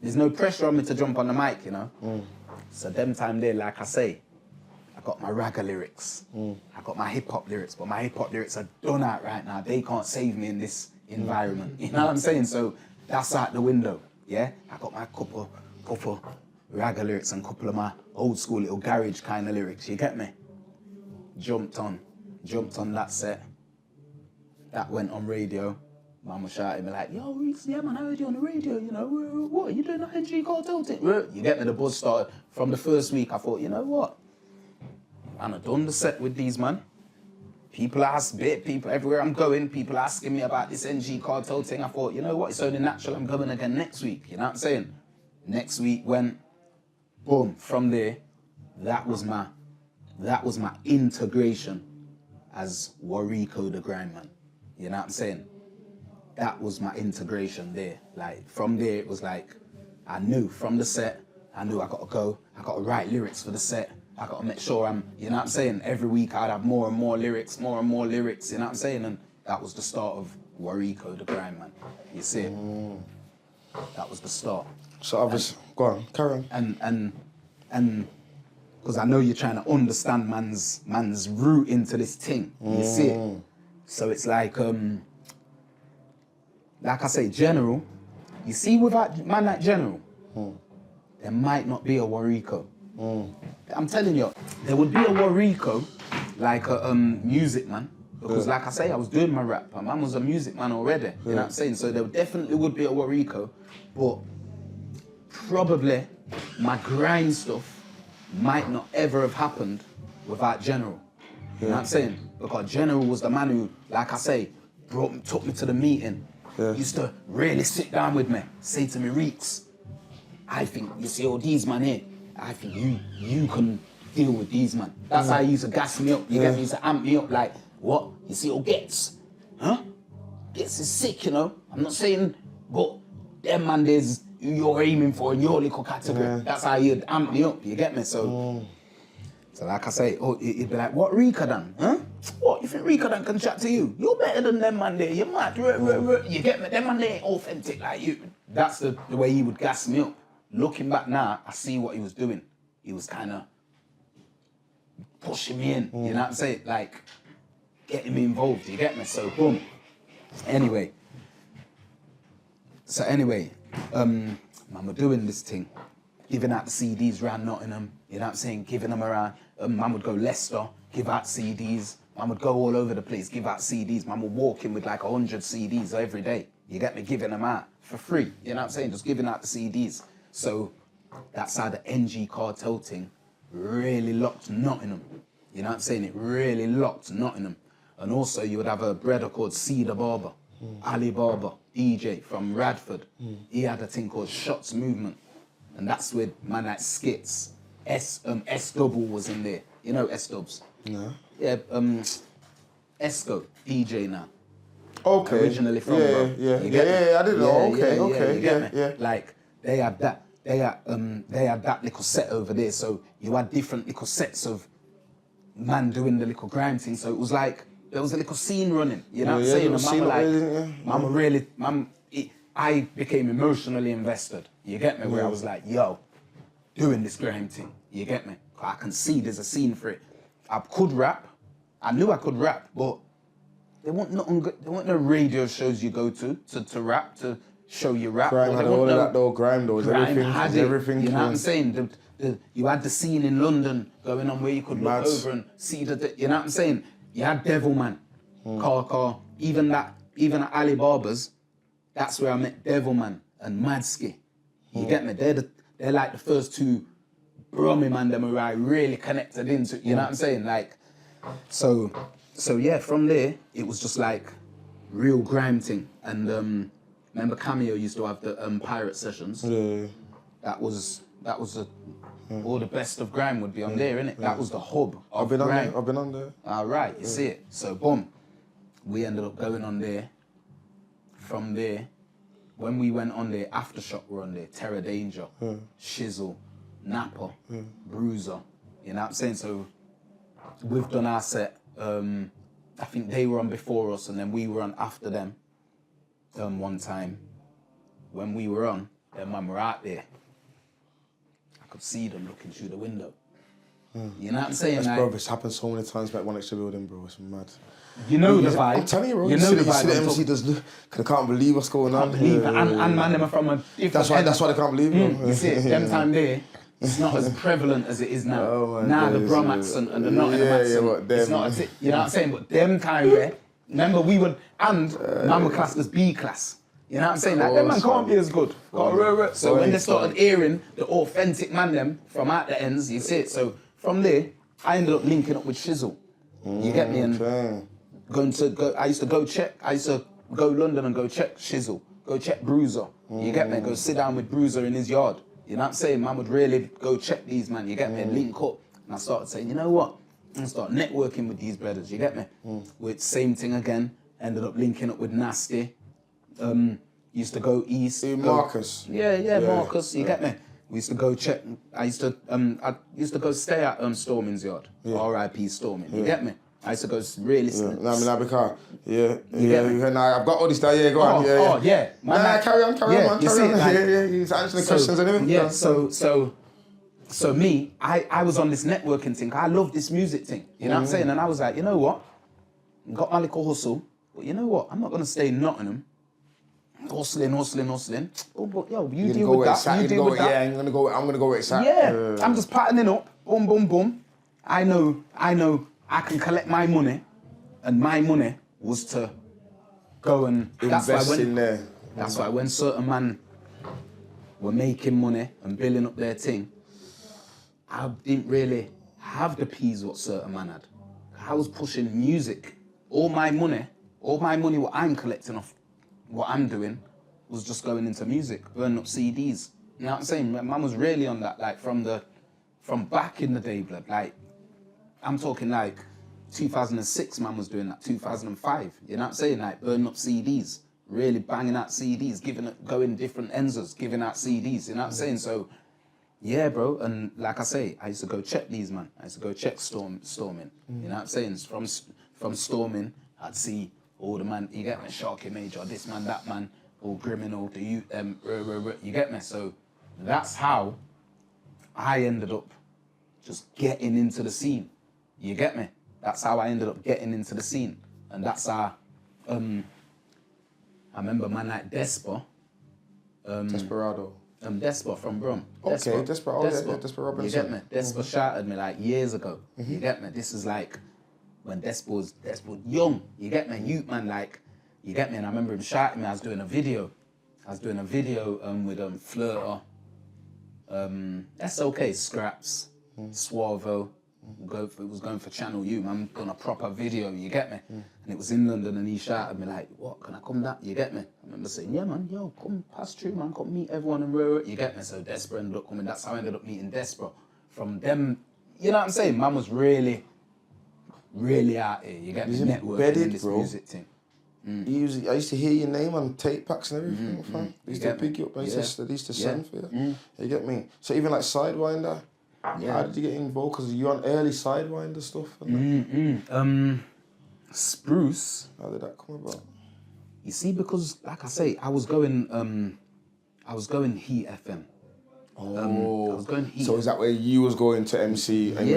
There's no pressure on me to jump on the mic, you know? So them time there, like I say, I got my ragga lyrics, I got my hip hop lyrics, but my hip hop lyrics are done out right now. They can't save me in this environment, you know what I'm saying? So that's out the window, yeah? I got my couple ragga lyrics and couple of my old school little garage kind of lyrics, you get me? Jumped on that set. That went on radio. Man was shouting me like, yo, Reeks, yeah man, I heard you on the radio, you know, what, are you doing that NG Cartel thing? You get me, the buzz started. From the first week, I thought, you know what? Man, I've done the set with these man. People everywhere I'm going, people asking me about this NG Cartel thing. I thought, you know what, it's only natural I'm going again next week, you know what I'm saying? Next week went, boom, from there, that was my integration as Wariko the grime man. You know what I'm saying? that was my integration there. Like from there, it was like, I knew from the set, I knew I gotta go, I gotta write lyrics for the set, I gotta make sure I'm, you know what I'm saying? Every week I'd have more and more lyrics, you know what I'm saying? And that was the start of Wariko, the grime man. You see it? That was the start. So obviously, go on, carry on. And because I know you're trying to understand man's route into this thing. You see it? So it's like I say, General, you see with that man like General, there might not be a Wariko. I'm telling you, there would be a Wariko, like a music man, because like I say, I was doing my rap, and man was a music man already, you know what I'm saying? So there definitely would be a Wariko, but probably my grind stuff might not ever have happened without General. You know what I'm saying? Because General was the man who, like I say, took me to the meeting, used to really sit down with me, say to me, Reeks, I think, you see all these man here, I think you can deal with these man. That's how he used to gas me up, you get me? He used to amp me up like, what? You see all Gets? Huh? Gets is sick, you know? I'm not saying, but them man there's who you're aiming for in your little category. That's how you'd amp me up, you get me? So like I say, it'd be like, what Rika done? Huh? What, you think Rika done can chat to you? You're better than them man there, you're mad. You get me? Them man there ain't authentic like you. That's the way he would gas me up. Looking back now, I see what he was doing. He was kind of pushing me in, you know what I'm saying? Like, getting me involved, you get me? So, boom. Anyway, man, we're doing this thing, giving out the CDs around Nottingham, you know what I'm saying? Giving them around. Man would go Leicester, give out CDs. Man would go all over the place, give out CDs. Man would walk in with like 100 CDs every day. You get me? Giving them out for free, you know what I'm saying? Just giving out the CDs. So that's how the NG Cartel thing really locked Nottingham. You know what I'm saying? It really locked Nottingham. And also you would have a brother called Cedar Barber, Ali Barber, DJ from Radford. He had a thing called Shots Movement. And that's with man like Skits. S-Double was in there. You know S-Dubs? No. Yeah, Esco, DJ now. Okay. Originally from Yeah, I didn't know. Okay, you get me? Like, they had that little set over there, so you had different little sets of man doing the little grime thing. So it was like there was a little scene running. You know what I'm saying? And I became emotionally invested. You get me? Where I was like, yo, doing this grime thing. You get me? I can see there's a scene for it. I could rap. I knew I could rap, but there weren't no radio shows you go to rap, to show you rap. Grime had all of that though, grime though, everything. You know what I'm saying? You had the scene in London going on where you could look over and see you know what I'm saying? You had Devilman, Car, even at Ali Barber's, that's where I met Devilman and Madski. You get me? They're like the first two Brummy man them who I really connected into, you know what I'm saying? Like, so yeah, from there, it was just like real grime thing. And remember Cameo used to have the pirate sessions? Yeah. That was all the best of grime would be on there, innit? That was the hub of grime. I've been on there. All right, you see it. So boom, we ended up going on there. From there, when we went on there, Aftershock were on there, Terror Danger, Shizzle, Napper, Bruiser, you know what I'm saying? So we've done our set. I think they were on before us and then we were on after them. One time, when we were on, their man were out there. I could see them looking through the window. You know what I'm saying? Like, bro, it's happened so many times back one extra building, bro. It's mad. You know the vibe. I'm telling you, bro. You know the vibe. You see the MC does look, I can't believe what's going on. Can't believe it. And man, them are from a different... That's why they can't believe it. You see it, them time there, it's not as prevalent as it is now. Oh now the Brum accent and the Nottingham accent, it's not you know what I'm saying? But them time there, remember we would, and man were classed as B class. You know what I'm saying? Like, them man can't be as good. So when they started hearing the authentic man them from out the ends, you see it. So from there, I ended up linking up with Shizzle. You get me? And I used to go London and go check Shizzle, go check Bruiser. You get me? Go sit down with Bruiser in his yard. You know what I'm saying? Man would really go check these man, you get me? And link up. And I started saying, you know what? And start networking with these brothers, you get me? With same thing again, ended up linking up with Nasty. Used to go east. Marcus. Yeah, Marcus. You get me? We used to go check. I used to go stay at Storming's yard. R.I.P. Storming. You get me? I used to go really. Because I've got all this stuff. Yeah, go on. Yeah. Carry on, man. You see it, like, He's answering the questions anyway. Yeah. So me, I was on this networking thing. I love this music thing. You know what I'm saying? And I was like, you know what? Got my little hustle, but you know what? I'm not gonna stay in Nottingham. Hustling. Oh, but yo, you deal with that. You deal with that. Yeah, I'm gonna go with that. Yeah, I'm just patterning up. Boom. I know I can collect my money, and my money was to go and invest in there. That's why when certain man were making money and building up their thing, I didn't really have the peas what certain man had. I was pushing music. All my money what I'm collecting off what I'm doing was just going into music, burning up CDs. You know what I'm saying? Man was really on that, like from back in the day, blood. Like, I'm talking like 2006, man was doing that, 2005. You know what I'm saying? Like burning up CDs, really banging out CDs, going different enzas, giving out CDs. You know what I'm saying? So, yeah, bro. And like I say, I used to go check these, man. I used to go check Storming. You know what I'm saying? From Storming, I'd see all the man, you get me, Sharky Major, this man, that man, all criminal, you get me? So that's how I ended up just getting into the scene. You get me? That's how I ended up getting into the scene. And that's how, I remember man like Despa. Desperado. Despa from Brum. Okay, Despa. Despa Robinson. You get me? Despa shouted me like years ago. You get me? This is like when Despa was young. You get me? Youth man, like, you get me? And I remember him shouting me. I was doing a video with Flirter, SOK, Scraps, Suavo. It was going for Channel U, man, done a proper video, you get me? And it was in London and he shouted me like, what, can I come down? You get me? I remember saying, yeah, man, yo, come pass through, man, come meet everyone in Ruru, you get me? So Desperate ended up coming, that's how I ended up meeting Desperate. From them, you know what I'm saying? Man was really out here, you get me? Networking in this music thing. I used to hear your name on tape packs and everything, fam. I used to pick you up, I used to send for you. You get me? So even like Sidewinder, how did you get involved? Because you're on early Sidewinder stuff. Spruce. How did that come about? You see, because like I say, I was going Heat FM. I was going Heat. So is that where you was going to MC? And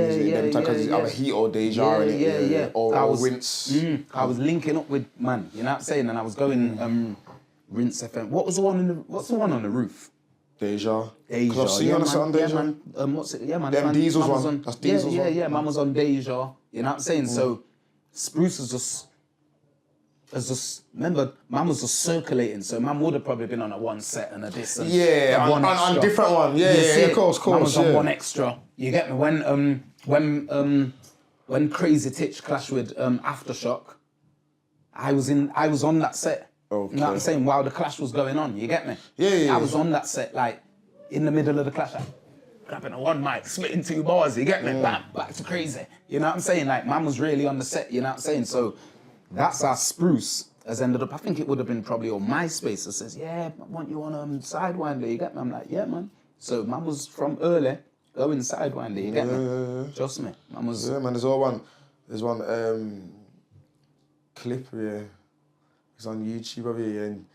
because it's either Heat or Deja in it? Yeah. Or Rinse? I was linking up with man, you know what I'm saying? And I was going Rinse FM. What's the one on the roof? Deja. Because I've seen on Deja. Man. What's it? Yeah, man. Them Diesel's one. That's Diesel's one. Yeah. Man was on Deja. You know what I'm saying? So Spruce is just remember, man was just circulating. So man would have probably been on a one set and a this and on different one. Yeah, of course. Man was on one extra. You get me? When Crazy Titch clashed with Aftershock, I was on that set. Okay. You know what I'm saying? While the clash was going on, you get me? Yeah. I was on that set, like, in the middle of the clash, like, grabbing a one mic, splitting two bars, you get me? Bam, back to Crazy. You know what I'm saying? Like, man was really on the set, you know what I'm saying? So that's how Spruce has ended up. I think it would have been probably on MySpace that says, yeah, I want you on Sidewinder, you get me? I'm like, yeah, man. So man was from early going Sidewinder, you get me? Trust me. Man was... Yeah, man, there's one clip here. It's on YouTube over here, and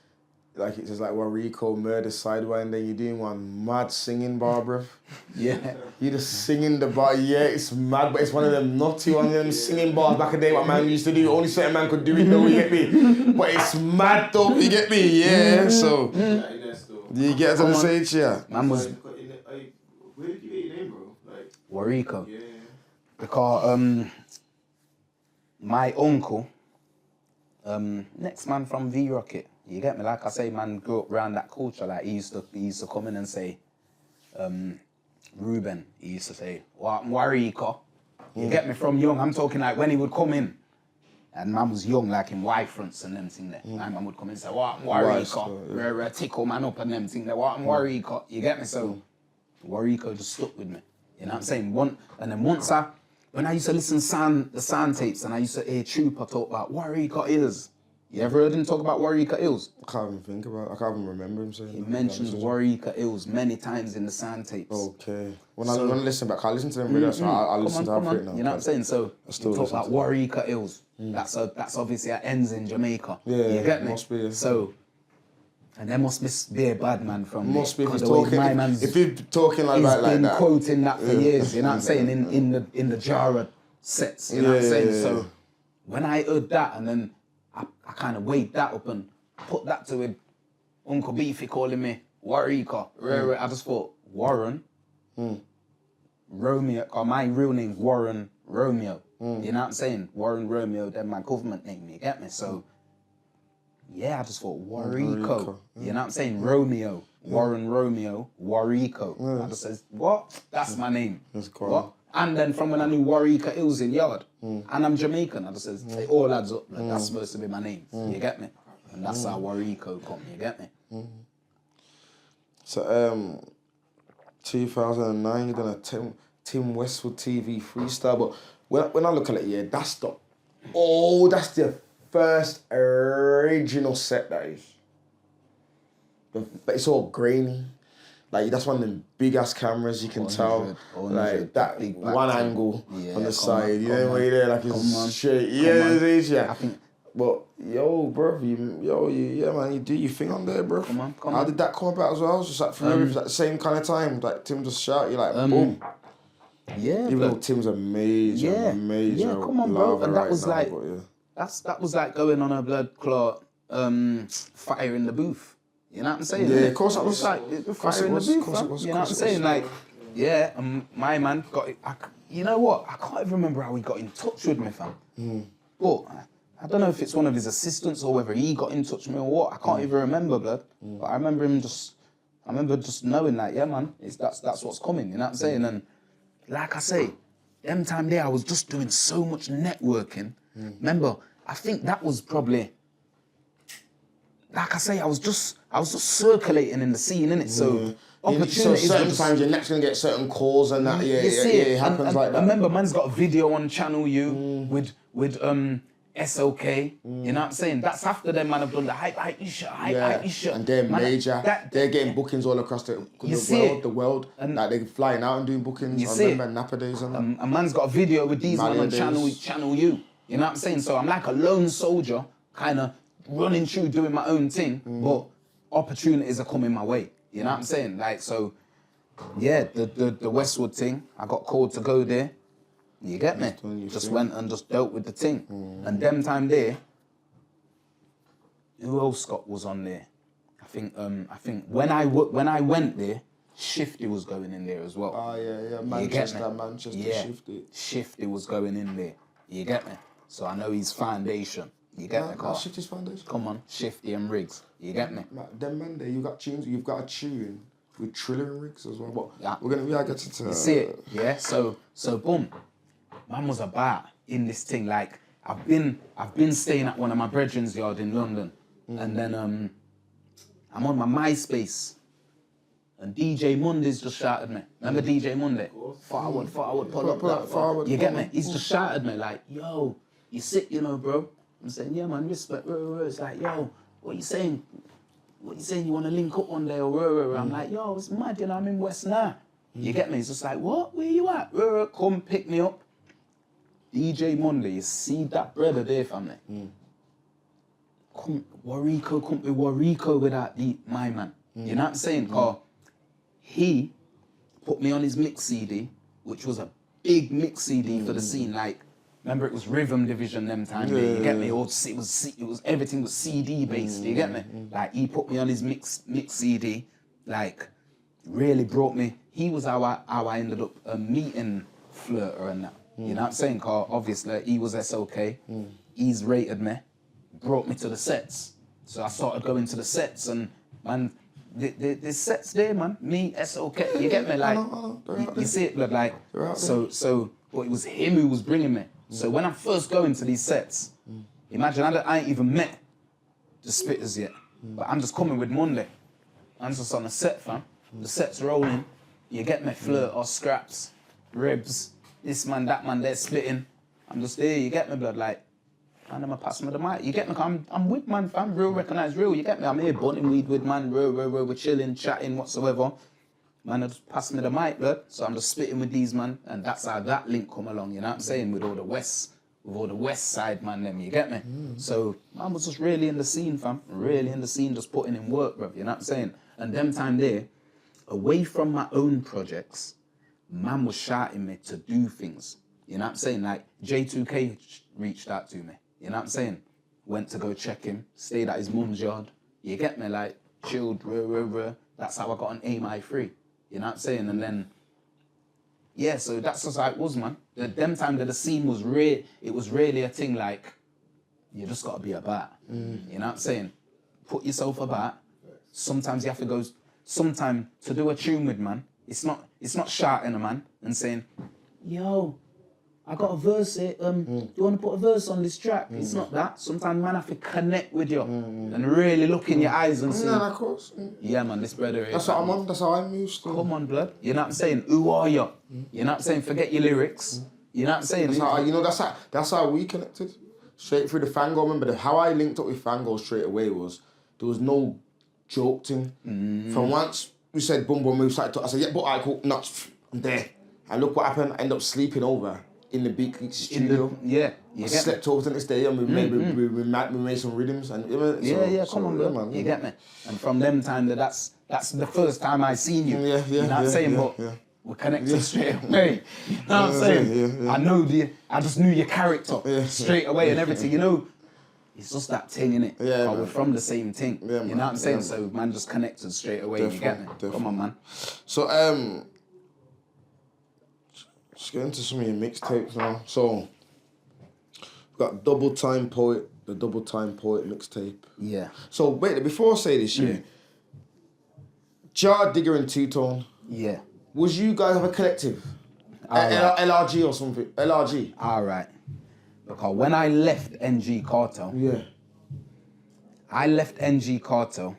like it says like Wariko murder Sidewinder. You're doing one mad singing bar, bruv. Yeah. You're just singing the bar. Yeah, it's mad, but it's one of them nutty one of them singing bars back in the day what man used to do. Only certain man could do it though, you get me? But it's mad though, you get me? Yeah, so you get to the stage, yeah. Man was... Where did you get your name, bro? Like Wariko. Yeah. Because my uncle, next man from V-Rocket, you get me? Like I say, man grew up around that culture. Like he used to come in and say, Ruben, he used to say, Wariko. You get me? From young, I'm talking like when he would come in, and man was young, like in Y-fronts and them thing there. And man would come in and say, Wariko, tickle man up and them thing there, Wariko. You get me? So Wariko just stuck with me. You know what I'm saying? When I used to listen the sound tapes and I used to hear Trooper talk about Wariko is, You ever heard him talk about Wariko Hills? I can't even think about it. I can't even remember him saying He that. mentions Wariko Hills many times in the sound tapes. Okay. When I listen back, I listen to them videos, so I'll listen to it now. You know what I'm saying? So you talk about Wariko Hills. That's obviously that ends in Jamaica. Yeah, you get me? must be. Yeah. So, and there must be a bad man from must there. be if you're talking like that. He's been quoting that for years. You know what I'm saying? In the Jara sets. You know what I'm saying? So when I heard that, and then I kind of weighed that up and put that to it. Uncle Beefy calling me Wariko. I just thought Warren. Romeo, or my real name's Warren Romeo. You know what I'm saying? Warren Romeo, then my government name, you get me? So, yeah, I just thought Wariko. You know what I'm saying? Romeo, Warren Romeo, Wariko. I just says, what? That's my name. That's cool. What? And then from when I knew Wariko Hills in Yard, and I'm Jamaican, I just says, it all adds up. Like, that's supposed to be my name. You get me? And that's how Wariko come, you get me? So, 2009, you done a Tim Westwood TV freestyle, but when I look at it, yeah, that's the first original set that is. But it's all grainy. Like, that's one of them big ass cameras, you can tell. Like, that one angle on the side, you know what I mean? Like, it's straight. Yeah. I think. But, yo, bro, yeah, man, you do your thing on there, bro. Come on. How did that come about as well? Just like, for me, like the same kind of time, like, Tim just shout you, like, boom. Yeah, even though Tim's a major, come on, bro. And that was now, like, but that was like going on a blood clot fire in the booth. You know what I'm saying? Yeah, of course it was. Like fire in the booth. You know what I'm saying? Like, yeah, my man got it. You know what? I can't even remember how he got in touch with me, fam. But I don't know if it's one of his assistants or whether he got in touch with me or what. I can't even remember, blood. But I remember just knowing that, yeah, man, that's what's coming. You know what I'm saying? And like I say, them time there, I was just doing so much networking. Remember, I think that was probably, like I say, I was just circulating in the scene, innit? So opportunities. So certain times you're next gonna get certain calls and that. It happens like that. I remember, man's got a video on Channel U with SOK. You know what I'm saying? That's after them, man, have done the hype shit. And they're major. They're getting bookings all across the world. And like they're flying out and doing bookings. I remember Napa days and that. A man's got a video with these man on Channel U. You know what I'm saying? So I'm like a lone soldier, kind of running through, doing my own thing, but opportunities are coming my way. You know what I'm saying? Like, so, yeah, the Westwood thing, I got called to go there. You get me? Just went and just dealt with the thing. And them time there, who else was on there? I think when I went there, Shifty was going in there as well. Oh yeah, Manchester, Shifty. Shifty was going in there. You get me? So I know his foundation. You get me? Shifty's foundation. Come on, Shifty and Riggs. You get me? Them men there, you've got a tune with Triller and Riggs as well. But we gotta get to. You see it? Yeah. So boom. Man was about in this thing. Like I've been staying at one of my brethren's yard in London, and then I'm on my MySpace, and DJ Monday's just shouted me. Remember DJ Monday? Forward, pull up, forward. You get me? He's just shouted me like, yo, you sick, you know, bro. I'm saying, yeah, man, respect. It's like, yo, what you saying? What you saying? You want to link up one day or? I'm like, yo, it's mad, you know, I'm in West now. You get me? He's just like, what? Where you at? Come pick me up. DJ Monday, you see that brother there, family? Come be Wariko without my man. You know what I'm saying? Cause he put me on his mix CD, which was a big mix CD for the scene. Like, remember it was Rhythm Division them time. You get me? It was everything was CD based. You get me? Like he put me on his mix CD. Like really brought me. He was how I ended up meeting Flirter and that. You know what I'm saying? Cause obviously he was SOK. He's rated me, brought me to the sets. So I started going to the sets and man, the sets there, man. Me, SOK. You get me? Like you see it, but like so. But it was him who was bringing me. So when I'm first going to these sets, imagine I ain't even met the spitters yet, but I'm just coming with Monday. I'm just on a set, fam. The set's rolling. You get me? Flirt or scraps, ribs. This man, that man, they're splitting. I'm just there, you get me, blood? Like, And I'ma pass me the mic. You get me? I'm with man, fam. Real recognize real. You get me? I'm here bunting weed with man. Real. We're chilling, chatting, whatsoever. Man, just pass me the mic, blood. So I'm just spitting with these man, and that's how that link come along. You know what I'm saying? With all the west side man, them. You get me? So man was just really in the scene, fam. Really in the scene, just putting in work, bro. You know what I'm saying? And them time there, away from my own projects, man was shouting me to do things. You know what I'm saying? Like J2K reached out to me. You know what I'm saying? Went to go check him, stayed at his mum's yard. You get me? Like, chilled, That's how I got an AMI3. You know what I'm saying? And then, yeah, so that's just how it was, man. Them time that the scene was it was really a thing like, you just got to be about. You know what I'm saying? Put yourself about. Sometimes you have to go, sometime to do a tune with, man, it's not shouting a man and saying, yo, I got a verse here, do you want to put a verse on this track? It's not that. Sometimes man have to connect with you and really look in your eyes and say, of course. yeah, man, this brother That's what I'm on, that's how I'm used to. Come on, blood. You know what I'm saying? Who are you? You know what I'm saying? Forget your lyrics. You know what I'm saying? That's how we connected. Straight through the Fango. Remember, how I linked up with Fango straight away was, there was no joke thing. From once we said boom, boom, we started talking, I said, yeah, but I cool, nuts, I'm there. And look what happened, I ended up sleeping over in the Beat Geek studio. You slept over the next day and we made some rhythms. And come on, bro. Man, you get me? And from them time, that's the first time I seen you. You know what I'm saying? But we're connected straight away. You know what I'm saying? I just knew your character straight away and everything. You know, it's just that thing, innit? Yeah, but we're from the same thing. Yeah, you know what I'm saying? So man just connected straight away. You get me? Come on, man. So let's get into some of your mixtapes now. So we've got the Double Time Poet mixtape. Yeah. So wait, before I say this, Jar Digger and Two-Tone. Yeah. Was you guys have a collective? LRG or something? LRG. All right. Because when I left NG Cartel, I left NG Cartel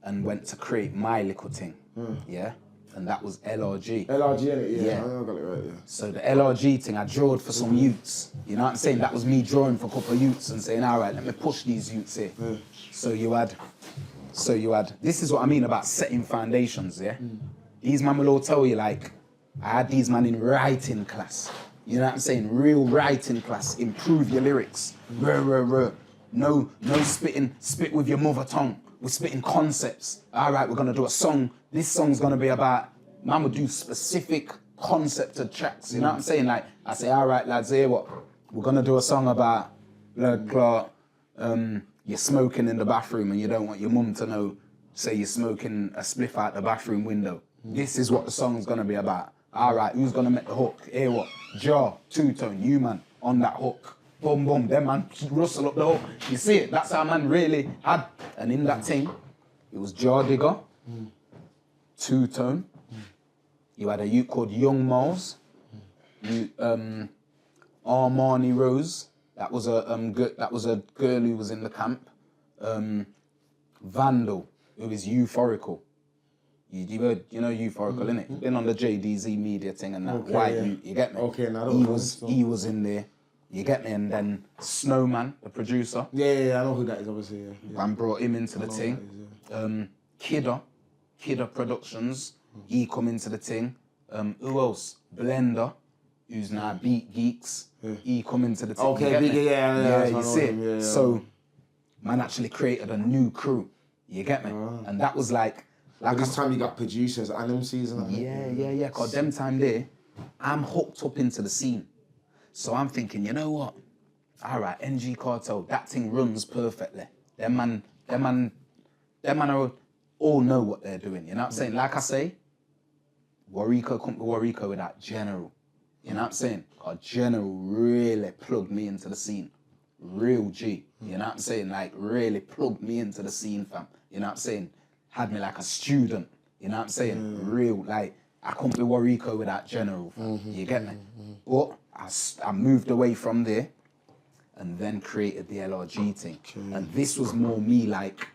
and went to create my little thing. Yeah. And that was LRG. LRG, innit? Yeah. I got it right, yeah. So the LRG thing, I drawed for some youths. You know what I'm saying? That was me drawing for a couple of youths and saying, all right, let me push these youths here. So you had, this is what I mean about setting foundations, yeah? These man will all tell you, like, I had these man in writing class. You know what I'm saying? Real writing class. Improve your lyrics. No spit with your mother tongue. We're spitting concepts. All right, we're gonna do a song. This song's gonna be about, man would do specific concepted tracks. You know what I'm saying? Like, I say, all right, lads, here what? We're gonna do a song about blood clot, you're smoking in the bathroom and you don't want your mum to know, say you're smoking a spliff out the bathroom window. This is what the song's gonna be about. All right, who's gonna make the hook? Here what? Jar, Two-Tone, you man, on that hook. Boom, boom, them man, rustle up the hook. You see it? That's how man really had. And in that thing, it was Jar Digger, Two-Tone. You had a youth called Young Miles, Armani Rose. That was a girl who was in the camp. Vandal, who is euphorical. You know euphorical, innit? Been on the JDZ media thing and that. Okay, you get me? Okay, now he was in there. You get me? And then Snowman, the producer. Yeah, I know who that is, obviously. Man brought him into the thing. Kidda Productions, he come into the thing. Who else? Blender, who's now Beat Geeks. He come into the thing. Okay, yeah, you see it? Yeah. So, man actually created a new crew. You get me? And that was like this time you got producers and MCs and that. Yeah. Cause them time there, I'm hooked up into the scene. So I'm thinking, you know what? All right, NG Cartel, that thing runs perfectly. Them man are all know what they're doing. You know what I'm saying? Like I say, Wariko couldn't be Wariko without General. You know what I'm saying? Cause General really plugged me into the scene. Real G. You know what I'm saying? Like really plugged me into the scene, fam. You know what I'm saying? Had me like a student. You know what I'm saying? Real, like, I couldn't be Wariko without General, fam. You get me? But I moved away from there and then created the LRG thing. And this was more me like,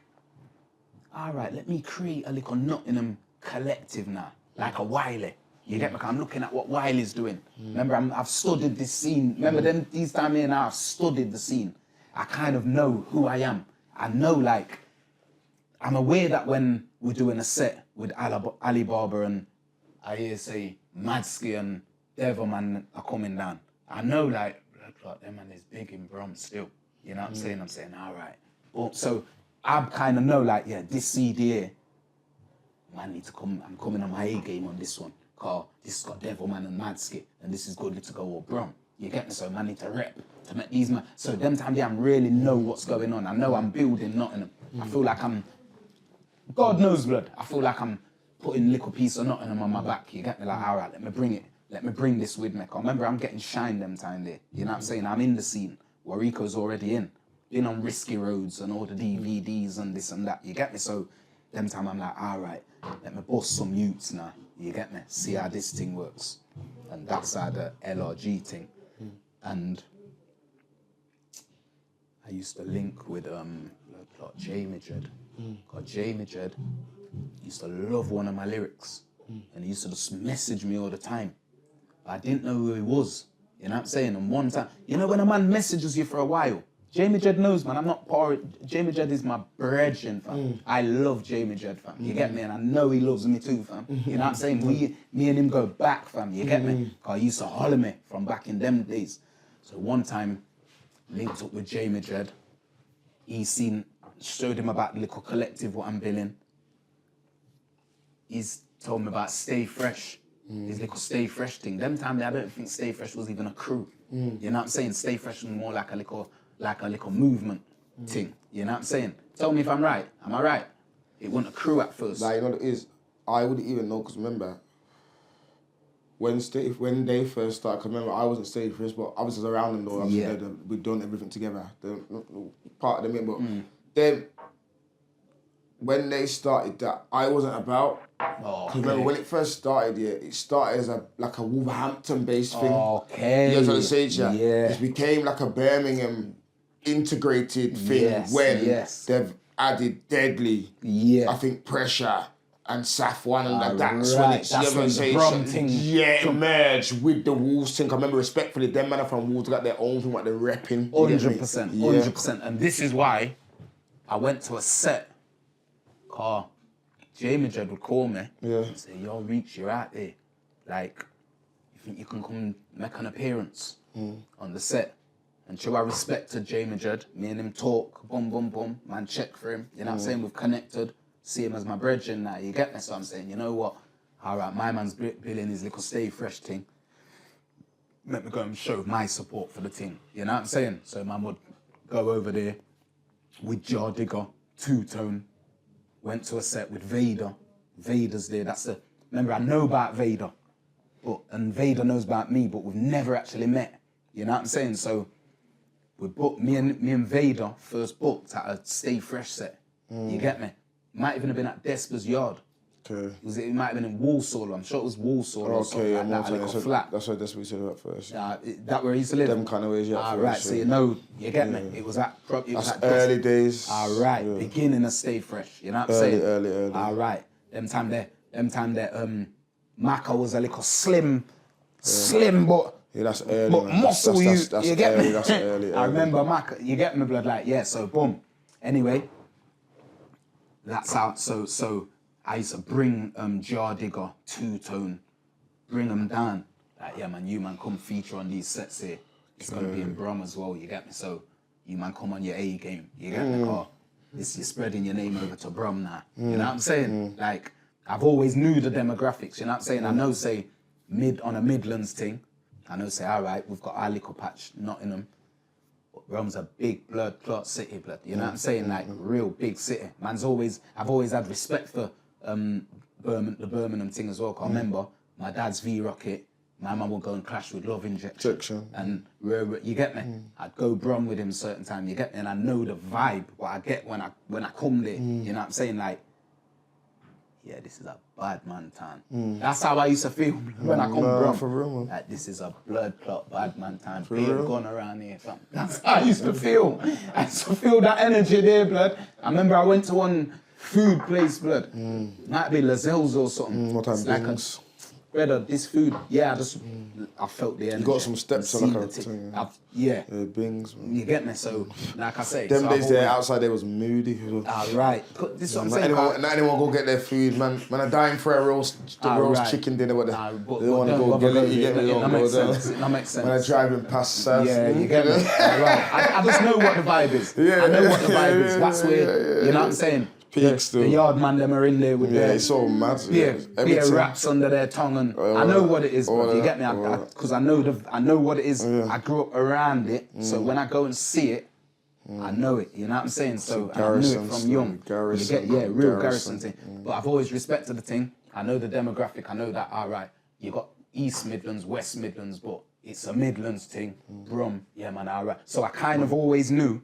all right, let me create a little Nottingham collective now, like a Wiley. You get me? I'm looking at what Wiley's doing. Remember, I've studied this scene. Remember these time here now, I've studied the scene. I kind of know who I am. I know, like, I'm aware that when we're doing a set with Ali Barber and I hear say Madsky and Devilman are coming down, I know, like, them man is big in Brum still. You know what I'm saying? I'm saying, all right. Well, so I kind of know, like, yeah, this CD here, man need to come, I'm coming on my A game on this one. Cause this has got Devilman and Madsky, and this is good to go or Brum. You get me? So man need to rep to make these man. So them time I really know what's going on. I know I'm building Nottingham. I feel like I'm, God knows, blood. I feel like I'm putting a little piece of Nottingham on my back. You get me? Like, all right, let me bring it. Let me bring this with me. Cause remember, I'm getting shine them time there. You know what I'm saying? I'm in the scene. Wariko's already in. Been on Risky Roads and all the DVDs and this and that. You get me? So them time I'm like, all right, let me bust some youths now. You get me? See how this thing works. And that's how the LRG thing. And I used to link with Jamie Jed. Cause Jamie Jed used to love one of my lyrics. And he used to just message me all the time. But I didn't know who he was. You know what I'm saying? And one time, you know when a man messages you for a while, Jamie Jed knows, man, I'm not poor. Jamie Jed is my brethren, fam. I love Jamie Jed, fam. You get me? And I know he loves me too, fam. You know what I'm saying? Me and him go back, fam. You get me? Cause he used to holler me from back in them days. So one time, linked up with Jamie Jed. He showed him about the little collective, what I'm building. He's told me about Stay Fresh. His little Stay Fresh thing. Them time, I don't think Stay Fresh was even a crew. You know what I'm saying? Stay Fresh was more like a little movement thing. You know what I'm saying? Tell me if I'm right. Am I right? It wasn't a crew at first. Like, you know what it is? I wouldn't even know, because remember, when they first started, cause remember, I wasn't Stay Fresh, but I was just around them though. We'd done everything together. Part of them, but then, when they started that, I wasn't about. Because remember, when it first started, it started as a Wolverhampton-based thing. Okay. You know what I'm saying? Yeah. It became like a Birmingham integrated thing when they've added Deadly, I think Pressure, and Saf1, and that's when it's, that's when the Brum thing emerged with the Wolves thing. I remember respectfully, them men from Wolves got their own thing, what they're repping. 100%, 100%. And this is why I went to a set, car. Jamie Jed would call me and say, yo, Reach, you're out there. Like, you think you can come make an appearance on the set? And true, I respected Jamie Jed. Me and him talk, boom, boom, boom. Man, check for him. You know what I'm saying? We've connected. See him as my brethren now. You get me? So I'm saying, you know what? All right, my man's building his little Stay Fresh thing. Let me go and show my support for the thing. You know what I'm saying? So man would go over there with Jar Digger, two-tone. Went to a set with Vader. Vader's there. Remember, I know about Vader, and Vader knows about me, but we've never actually met. You know what I'm saying? So we booked me and Vader first booked at a Stay Fresh set. You get me? Might even have been at Desper's Yard. Okay. It might have been in Walsall. I'm sure it was Walsall or something like that. Like a flat. That's where Desper's said at first. That where he used to live. Them kind of ways, yeah. Right. So you know, you get me. It was at. That's early days. Right. Beginning of Stay Fresh. You know what I'm saying? Early. All right. Them time there. Maka was a little slim, but. Yeah, that's early. But man. muscle, that's you get early, me? That's early. I remember Maka. You get me, blood? Like, yeah. So boom. Anyway. That's how. So I used to bring Jar Digger, two-tone, bring them down. Like, yeah, man, you man come feature on these sets here. It's gonna be in Brum as well. You get me? So you man come on your A game. You get me? Car. You're spreading your name over to Brum now. You know what I'm saying? Like, I've always knew the demographics. You know what I'm saying? I know, say, on a Midlands thing. I know, say, all right, we've got our little patch, Nottingham. Brum's a big blood clot city, blood. You know what I'm saying? Like, real big city. I've always had respect for the Birmingham thing as well. Cause I remember my dad's V-Rocket, my mum would go and clash with Love Injection. And you get me? I'd go Brum with him certain time, you get me? And I know the vibe, what I get when I come there. You know what I'm saying? Like, yeah, this is a bad man town. That's how I used to feel when I come Brum. For real, man. Like, this is a blood clot bad man town. Being gone around here, fam. That's how I used to feel. I used to feel that energy there, blood. I remember I went to one food place, blood. Might be Lazelle's or something. What time? Like brother, this food, yeah, I felt the energy. You got some steps I've on seen like the a thing. yeah. Bings, man. You get me? So, like I say, Them so days there outside there was moody. Right. This is what I'm Not saying. anyone go get their food, man. Man, are dying for a roast chicken dinner. What they don't want to go get it. You get me? Don't go down. That makes sense. When I'm driving past Sass. Yeah, you get me? Right. I just know what the vibe is. I know what the vibe is. That's where, you know what I'm saying? The yard man, them are in there with it's so mad. Beer wraps under their tongue, and I know what it is, bro. You get me? Because I know what it is. I grew up around it, so when I go and see it, I know it. You know what I'm saying? So I knew it from young. You get real Garrison thing. But I've always respected the thing. I know the demographic. I know that. All right, you got East Midlands, West Midlands, but it's a Midlands thing. Brum, yeah, man. All right. So I kind of always knew.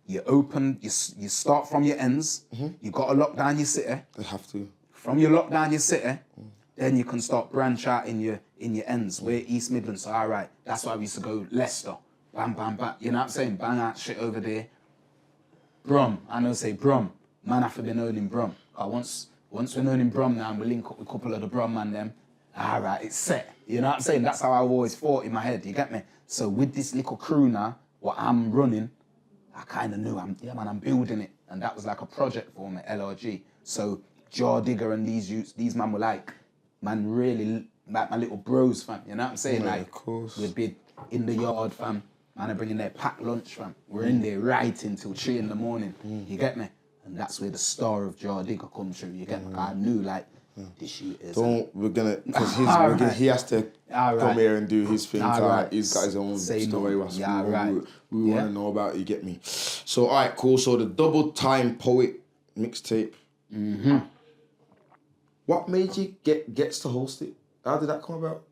You open, you start from your ends. You got to lock down your city. They have to. From your lock down your city, then you can start branch out in your ends. We're East Midlands, so all right. That's why we used to go Leicester. Bam, bam, bam. You know what I'm saying? Bang out shit over there. Brum. I know say Brum. Man, I've been owning Brum. Once we're owning Brum now, we link up with a couple of the Brum man them. All right, it's set. You know what I'm saying? That's how I always thought in my head. You get me? So with this little crew now, what I'm running, I kind of knew, I'm building it. And that was like a project for me, LRG. So Jaw Digger and these youths, these man were like, man, really, like my little bros, fam. You know what I'm saying? Yeah, like, of course. we'd be in the yard, fam. Man, are bringing their packed lunch, fam. We're in there writing till 3 in the morning. You get me? And that's where the star of Jaw Digger comes through. You get me? I knew, like, this shit is... Because he has to come here and do his thing. Right. He's got his own story. We want to know about, you get me? So, all right, cool. So, the Double Time Poet mixtape. What made you gets to host it? How did that come about?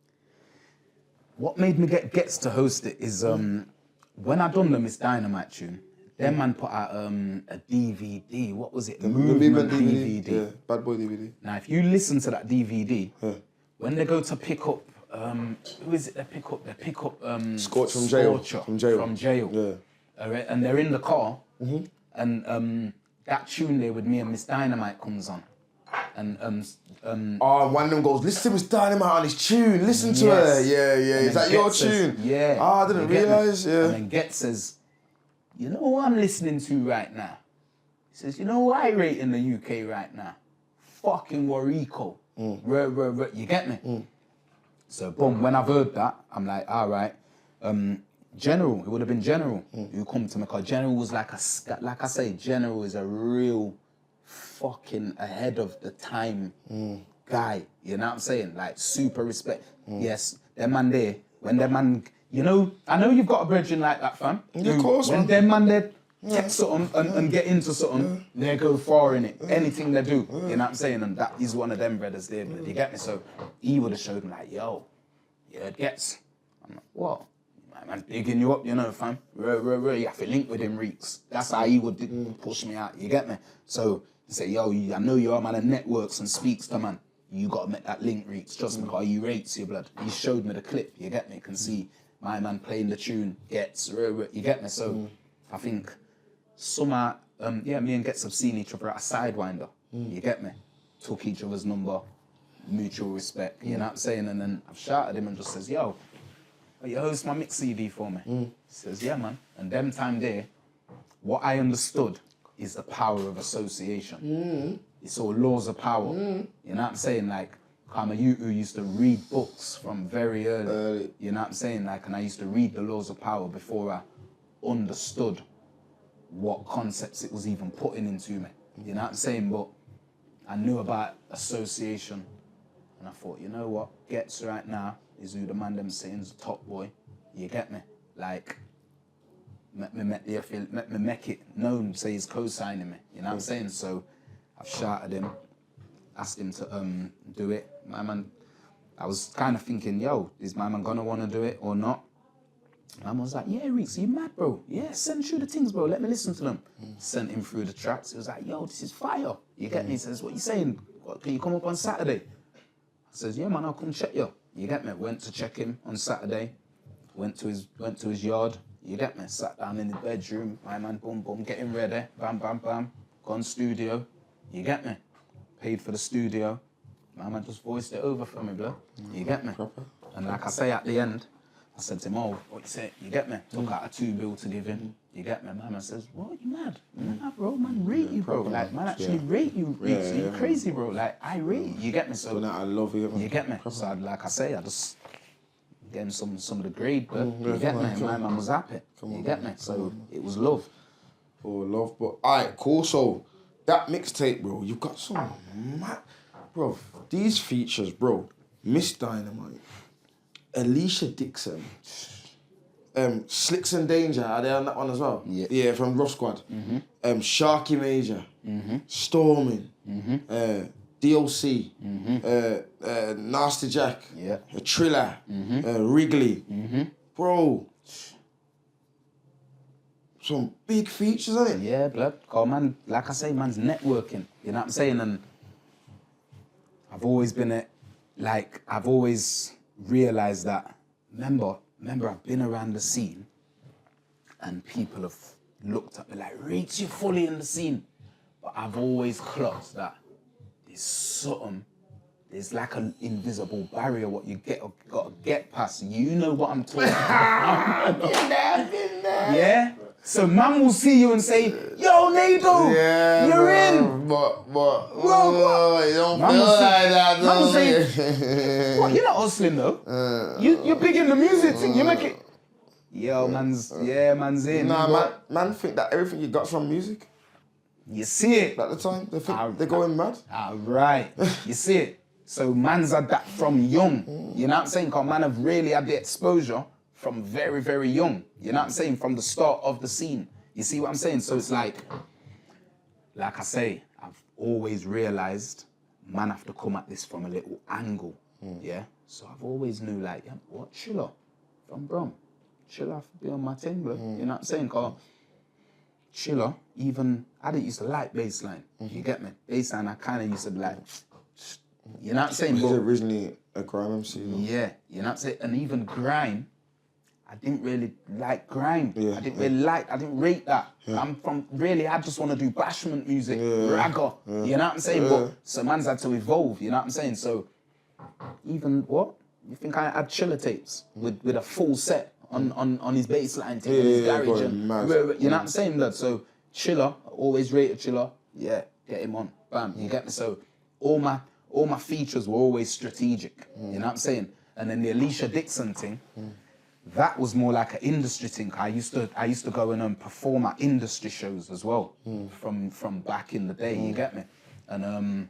What made me gets to host it is when I done the Miss Dynamite tune, them man put out a DVD. What was it? The Movement DVD. DVD. Yeah, Bad Boy DVD. Now, if you listen to that DVD, when they go to pick up, who is it they pick up? They pick up Scorch from jail. From jail. Yeah. All right, and they're in the car, and that tune there with me and Miss Dynamite comes on. And one of them goes, listen to Miss Dynamite on his tune, listen to her. Yeah. Is that your tune? Yeah. I didn't realise, And then Get says, you know what I'm listening to right now? He says, you know what I rate in the UK right now? Fucking Wariko. You get me? So boom, when I've heard that, I'm like, all right. General, it would have been General who come to me, because General was like I say, General is a real fucking ahead of the time guy. You know what I'm saying? Like, super respect. Yes, them man there, when them man, you know, I know you've got a brethren like that, fam. Yeah, of course, when them man there take something and get into something, they go far in it. Anything they do, you know what I'm saying? And that is one of them brothers there, but you get me? So he would have showed me like, yo, yeah, it gets. I'm like, what? Man, digging you up, you know, fam. You have to link with him, Reeks. That's how he would push me out, you get me? So he said, yo, I know you're a man of networks and speaks to man. You got to make that link, Reeks. Trust me, because he rates your blood. He showed me the clip, you get me? You can see my man playing the tune, Gets, you get me? So I think somehow, me and Gets have seen each other at a Sidewinder, you get me? Took each other's number, mutual respect, you know what I'm saying? And then I've shouted him and just says, yo, will you host my mix CD for me? He says, yeah, man. And them time there, what I understood is the power of association. It's all laws of power. You know what I'm saying? Like, I'm a youth who used to read books from very early. You know what I'm saying? Like, and I used to read the laws of power before I understood what concepts it was even putting into me. You know what I'm saying? But I knew about association, and I thought, you know what? Gets right now is who the man them saying is the top boy. You get me? Like, me make it known, say he's co-signing me. You know what I'm saying? So I've shouted him, asked him to do it. My man, I was kind of thinking, yo, is my man gonna wanna do it or not? My man was like, yeah, Reeks, you mad, bro? Yeah, send through the things, bro. Let me listen to them. Sent him through the tracks. He was like, yo, this is fire. You get me? He says, what you saying? Can you come up on Saturday? I says, yeah, man, I'll come check you. You get me? Went to check him on Saturday. Went to his yard. You get me? Sat down in the bedroom. My man, boom, boom, getting ready. Bam, bam, bam. Gone studio. You get me? Paid for the studio. my man just voiced it over for me, bro. You get me? And like I say at the end, I said to him, oh, what you say? You get me? Took out a 2 bill to give him. You get me? My man says, what, you mad? Nah, bro, man, rate you, bro. Like, man, actually rate you. You're crazy, bro. Like, I rate you. You get me? So I love you. You get me? So like I say, I just gave him some of the grade, but you get me? My man was happy. You get me? So it was love. Oh, love, but alright, cool. So that mixtape, bro, you've got some mad, bro. These features, bro. Miss Dynamite, Alicia Dixon, Slicks and Danger. Are they on that one as well? Yeah. Yeah, from Rough Squad. Sharky Major, Storming, DOC, Nasty Jack, Triller, Wrigley, bro. Some big features, ain't it? Yeah, blood. Cause man, like I say, man's networking. You know what I'm saying? And I've always been I've always realised that. Remember, I've been around the scene, and people have looked at me like, "Rates you fully in the scene," but I've always clocked that there's something. There's like an invisible barrier what you gotta get past. You know what I'm talking about. I've been there. Yeah. So man will see you and say, "Yo, Nado, you're in." But you don't feel like that, man will though. say, "What? You're not hustling though. You're big in the music thing. You make it." Yo, man's in. Nah, man think that everything you got from music. You see it At the time, they think they're going mad. Right. You see it. So man's had that from young. You know what I'm saying? Cause man have really had the exposure from very, very young. You know what I'm saying? From the start of the scene. You see what I'm saying? So it's like I say, I've always realised man have to come at this from a little angle. Yeah? So I've always knew like, yeah, what? Chiller from Brum. Chiller have to be on my thing, bro. You know what I'm saying? Cause Chiller, even, I didn't used to like bassline. You get me? Bassline, I kind of used to be like, you know what I'm saying? He's originally a grime MC. Yeah, you know what I'm saying? And even grime, I didn't really like grime. Yeah, I didn't rate that. I'm from, I just want to do bashment music, ragga. You know what I'm saying? But so man's had to evolve, you know what I'm saying? So even what? You think I had Chiller tapes with a full set on his bassline tape, his garage, and you know what I'm saying, blood? So Chiller, always rated Chiller. Yeah, get him on. Bam, you get me? So all my features were always strategic. You know what I'm saying? And then the Alicia Dixon thing, that was more like an industry thing. I used to go and perform at industry shows as well from back in the day. You get me? And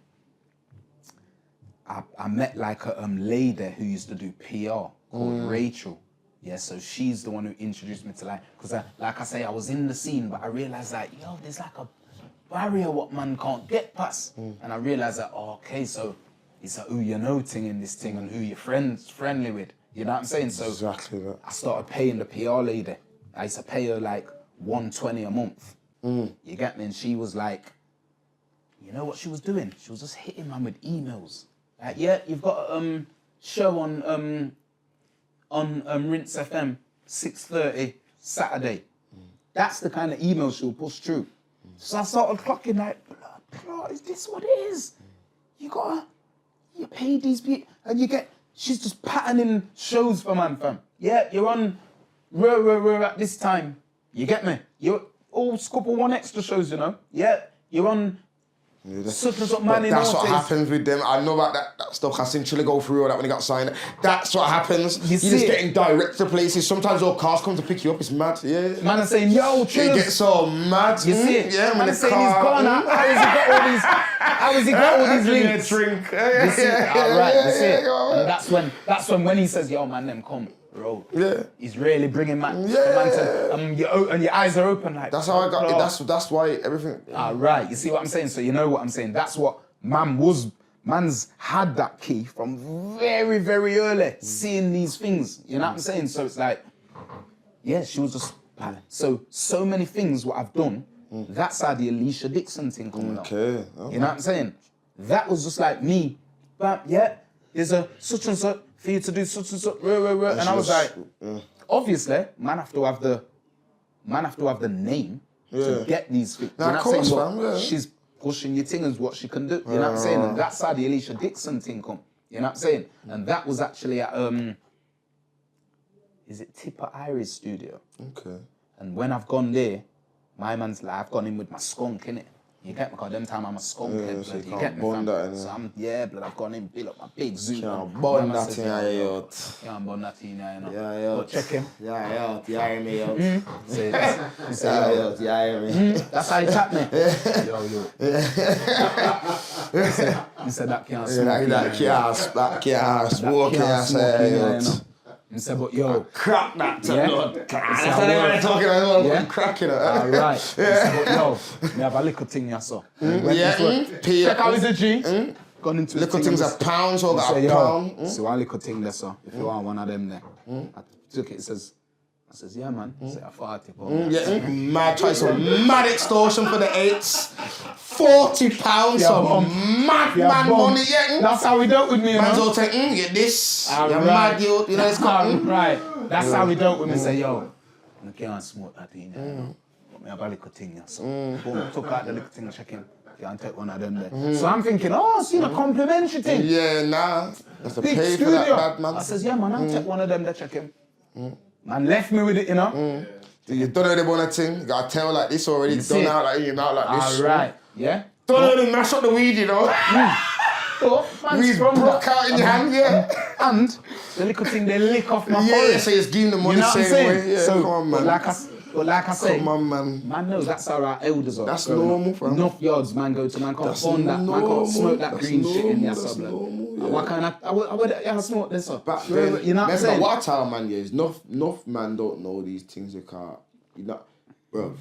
I met like a lady who used to do PR called Rachel. Yeah, so she's the one who introduced me to because like I say, I was in the scene, but I realized like, yo, there's like a barrier what man can't get past. And I realized that, okay, so it's a who you know thing in this thing and who you're friendly with. You know what I'm saying? So exactly that. I started paying the PR lady. I used to pay her like $120 a month. You get me? And she was like, you know what she was doing? She was just hitting man with emails. Like, yeah, you've got a show on Rinse FM, 6:30 Saturday. That's the kind of email she'll push through. So I started clocking like, blood, is this what it is? You pay these people, and she's just patterning shows for man, fam. Yeah, you're on at this time. You get me? You're all couple one extra shows, you know? Yeah, you're on such and such man in that's artists. what happens with them. I know about that stuff. I seen Chiller go through all that when he got signed. That's what happens. You're just getting direct to places. Sometimes all cars come to pick you up. It's mad. Yeah. Man are saying, yo, Chiller. It gets so mad. You see it? Yeah, man are saying he's gone. How has he got all these links? Drink. You see it? Alright, you see it? And that's when he says, yo, man, them come. Bro, he's really bringing man. Yeah. And your eyes are open like. That's how I got it. That's why everything. Right. You see what I'm saying? So you know what I'm saying. That's what man's had that key from very, very early, seeing these things. You know what I'm saying? So it's like, yeah, she was just so many things what I've done. That's how the Alicia Dixon thing coming up. You know what I'm saying? That was just like me. But yeah, there's a such and such. For you to do such and such, and I was like, obviously, man have to have the name to get these things. Nah, of course, fam. Yeah. She's pushing your thing is what she can do. You know what I'm saying? And that's how the Alicia Dixon thing come. You know what I'm saying? And that was actually at is it Tipper Iris studio? Okay. And when I've gone there, my man's like, I've gone in with my skunk, innit? You get me? Because them time I'm a skunk head, so blood. you You can't get me, burn fam? that, innit? So I'm, blood, I've gone in, build up my big zoo. Can't burn that in your yacht. Can't burn that in your, you know. Yeah, yeah. But check him. Yeah, yeah, yeah, me out. Say, Yeah, me. that's how he chat me. Yo. He said that can't smoke. That can't smoke, can't say, He said, but yo. Crack that to Yeah. blood. He That's said, what they're talking about. Yeah. Cracking it. All right. He said, but yo, me have a little thing here, so. Check out his a G. Gone into Little things are pounds, so got a yo, pound. so one little thing there, so. If you want one of them there. I took it, I says, yeah, man. I said, 40 pounds. Yeah, mad choice of mad extortion for the 8s. £40 of mad money, yeah. That's how we dealt with me, you Man's know. all take, get this. All You're right. mad, you know, it's called. Right. That's how we dealt with me. Say, yo, I can't smoke that thing, you know. But me have a little thing, so. Boom, took out the little thing, check him. Can't take one of them there. So I'm thinking, oh, see the complimentary thing. Yeah, nah. That's to Big pay for studio. that bad, man. I says, yeah, man, I'll take one of them there, check him. Man left me with it, you know. You don't know they want a thing. You got a tail like this already. see Done it? out like this. All right. Yeah. Don't know they mash up the weed, you know. So, man's Weed from broke that. out in your hand, yeah. And the little thing, they lick off my Yeah, forehead. so it's giving the money You know what I'm same saying? way. Yeah, So, come on, man. But like I say, Come on, man. man knows that's how our elders are. That's growing up. normal, fam. Enough yards, man, go to man can't That's fund that, man normal. can't smoke that That's green shit in your normal, that's suburb. normal, yeah. What kind of, I would smoke this up. Back then, You know what I'm saying? What I tell man, yeah, is enough man don't know these things they can't. You know, bruv.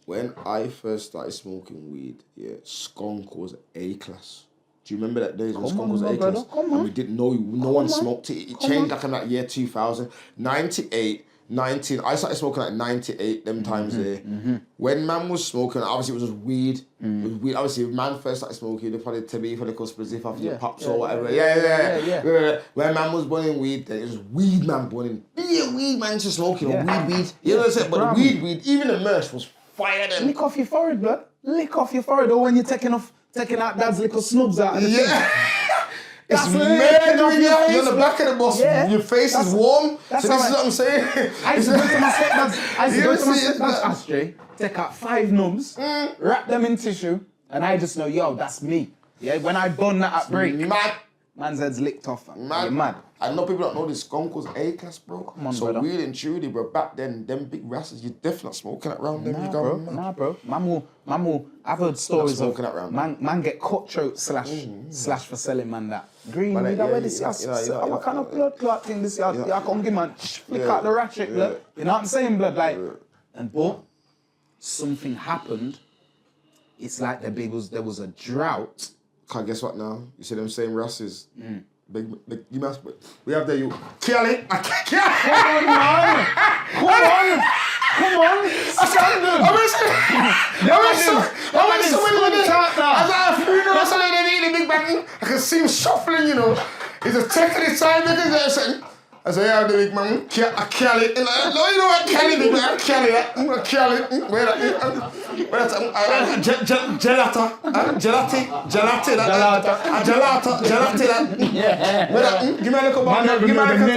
When I first started smoking weed, yeah, skunk was A class. Do you remember that days when skunk was A class? And we didn't know, no one smoked it. It changed like in that year 2000. 98, 19, I started smoking like 98, them times there. When man was smoking, obviously it was just weed. It was weed. Obviously, if man first started smoking, they probably Tibby for the spliff after the pops or whatever. Yeah. When man was burning weed, then it was weed man burning. Yeah, weed man just smoking or weed. You know what I'm saying? But the weed, even the merch was fire then. Lick off your forehead, blood. Lick off your forehead, or when you're taking out dad's little snubs out of the thing. It's That's murder licking off in your You're face, on the back of the bus. Yeah. Your face is warm. So this is what I'm saying. I used to go to my stepdad's ashtray, take out 5 nubs, wrap them in tissue, and I just know, yo, that's me. Yeah, when I burn that at break, man's head's licked off. You're mad. I know people don't know this skunk was A class, bro. Come on, so brother. really and truly, bro, back then, them big rasses, you definitely not smoking that round them. Nah, bro. Mamu, I've heard stories of smoking that round. man get cutthroat slash for selling man that. Green, Man, weed, yeah, where this yeah, what kind of blood clot thing this year? Yeah, I can't give man, flick out the ratchet, blood. You know what I'm saying, blood? Like, but something happened. It's like there was a drought. Can't guess what now? You see them same rasses. Big, you must. We have there you. Kill it. Come on, standard. I can see him shuffling, you know. He's just taking his time, making that something. I say, yeah, the big man, I kill it. No, you know what, kill it, big man, kill it. Kill it. Where that? Gelato. Yeah. Where that? Give me a little bump. Give me a little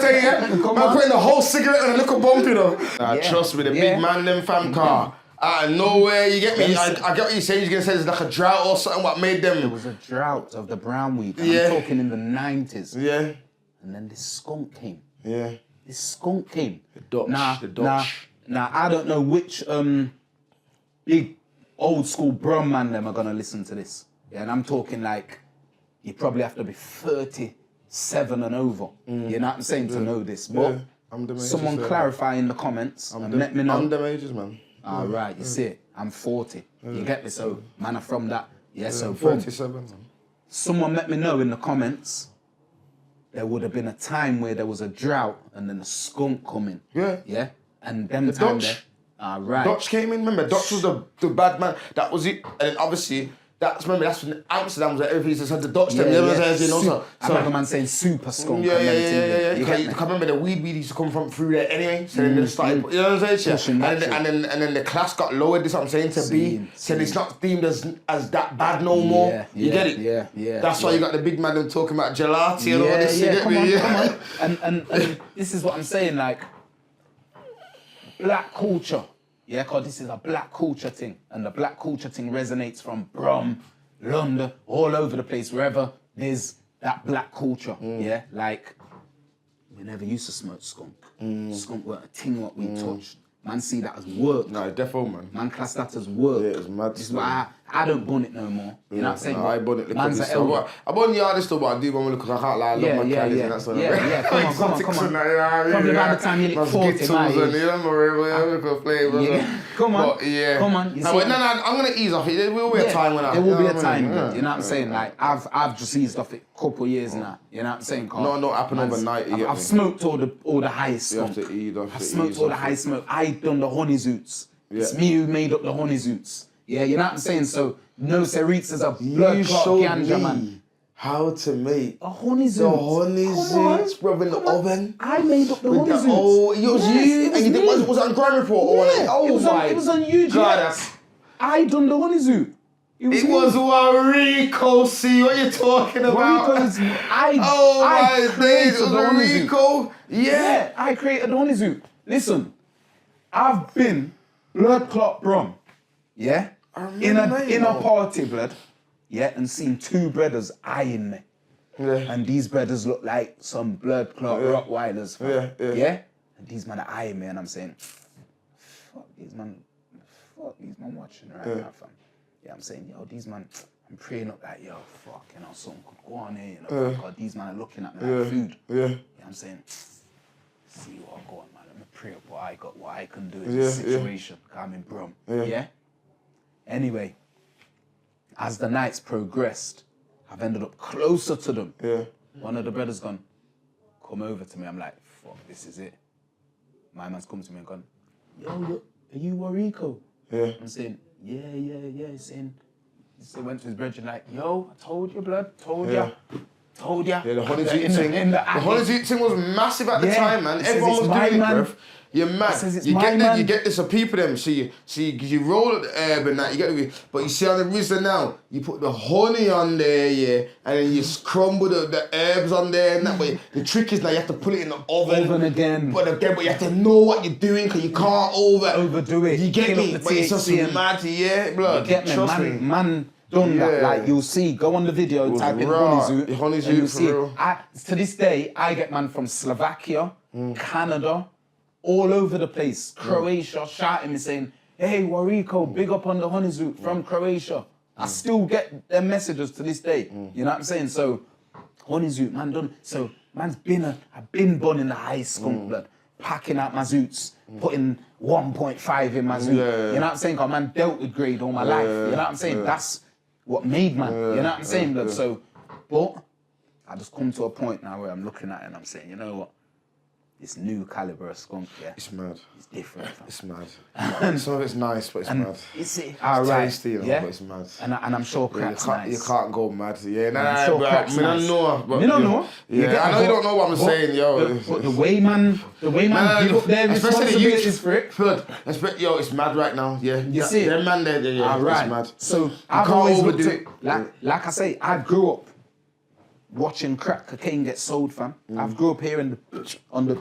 thing. Yeah. Man putting the whole cigarette in a little bump, you know. Trust me, the big man, them fam car. Nowhere, you get me? I get what you're saying. You're going to say there's like a drought or something, what made them. There was a drought of the brown weed. I'm talking in the 90s. Yeah. And then this skunk came. Yeah. This skunk came. The Dutch. Now, I don't know which big old school brum man them are going to listen to this. Yeah, and I'm talking like, you probably have to be 37 and over. You know what I'm saying, to know this. But someone clarify in the comments and let me know. I'm them ages, man. All right, you see it. I'm 40. You get me? So, man, I'm from that. Yeah, so 37, man. Someone let me know in the comments. There would have been a time where there was a drought and then a skunk coming. Yeah. Yeah? And them Dutch. there. All right. Dutch came in, remember? Dutch was the bad man. That was it. And then obviously, that's when Amsterdam was like everything just had the Dutch them, you know what I'm saying? You know, so I remember man saying super skunk. yeah. You I remember the weed used to come from through there anyway. So then they started, you know what I'm saying? And then the class got lowered. This is what I'm saying to be. So it's not deemed as that bad no more. You get it? Yeah. That's why you got the big man them talking about gelati and all this. Come on. And this is what I'm saying, like black culture. Yeah, because this is a black culture thing. And the black culture thing resonates from Brum, London, all over the place, wherever there's that black culture. Yeah, like, we never used to smoke skunk. Skunk weren't a thing what we touched. Man see that as work. No, defo, man. Man class that as work. Yeah, it's mad. This is why I don't bun it no more. You know what I'm saying? No, I bun it. Man's an elder. I bun the artist but I do bun because I can't lie. I love my Cali and that sort of Yeah, come on. Probably by the time you hit 40, man. Come on. You see, no, I'm going to ease off it. There will be a time when there will be a time, but you know what I'm saying? Like, I've just eased off it a couple of years now. You know what I'm saying? No, happen overnight. I've smoked all the highest skunk. I've smoked all the high smoke. I done the honey zoots. It's me who made up the honey zoots. Yeah, you know what I'm saying? So, no Ceritz is a blood clot ganja, man. How to make a honey zoot. The honey zoots, bro, in the oven. I made up the honey zoots. Oh, it was you? And you was it on Grime Report? Yeah, it was on YouTube. God, I done the honey zoot. It was Wariko, see what you're talking about. I created the honey zoot. Wariko? Yeah, I created the honey zoot. Listen, I've been blood clot Brum. Yeah? In a party, blood. Yeah, and seen two brothers eyeing me. Yeah. And these brothers look like some blood clot Rottweilers. Yeah? And these men are eyeing me and I'm saying, fuck these man watching right now, fam. Yeah, I'm saying, yo, these man, I'm praying up like, yo, fuck, you know, something could go on here, you know, because these men are looking at me like food. Yeah, I'm saying, see what I'm going, man. Let me pray up what I can do in this situation. I'm in Brum. Yeah? Anyway, as the nights progressed, I've ended up closer to them. Yeah. One of the brothers gone, come over to me. I'm like, fuck, this is it. My man's come to me and gone, yo, are you Wariko? Yeah. I'm saying, yeah. He's saying, he went to his brethren like, yo, I told you, blood, told ya. Yeah, the honey zoot thing. The honey zoot thing was massive at the time, man. Everyone was doing it, bruv. You're mad. You get this, so people them, see, you roll at the herb and that, you get it, but you see on the Rizla now, you put the honey on there, yeah, and then you crumble the herbs on there and that, but the trick is now you have to put it in the oven again. But you have to know what you're doing, because you can't overdo it. You get me? But it's just mad, yeah, blood. You get me? Trust me. Man, done that, like you'll see, go on the video, type in honey zoot, and you'll see. To this day, I get man from Slovakia, Canada, all over the place, Croatia, shouting me saying, hey, Wariko, big up on the honey zoot from Croatia. I still get their messages to this day. You know what I'm saying? So, honey zoot, man done. So, I've been burning the high skunk blood, packing out my zoots, putting 1.5 in my zoot. You know what I'm saying? Because man dealt with grade all my life. You know what I'm saying? That's what made man. You know what I'm saying, blood? So, but I just come to a point now where I'm looking at it and I'm saying, you know what? This new caliber of skunk, yeah. It's mad. It's different. It's mad. Some of it's nice, but it's mad. It's tasty, you know, but it's mad. And I'm sure crack's nice. You can't go mad. Yeah, I'm sure crack's nice. I don't know. You don't know? Yeah, I know you don't know what I'm saying, yo. But the way man give up their responsibilities for it. Yo, it's mad right now, yeah. You see it? They're man there, yeah. Right. It's mad. So I've always looked at, like I say, I grew up watching crack cocaine get sold, fam. I've grew up here on the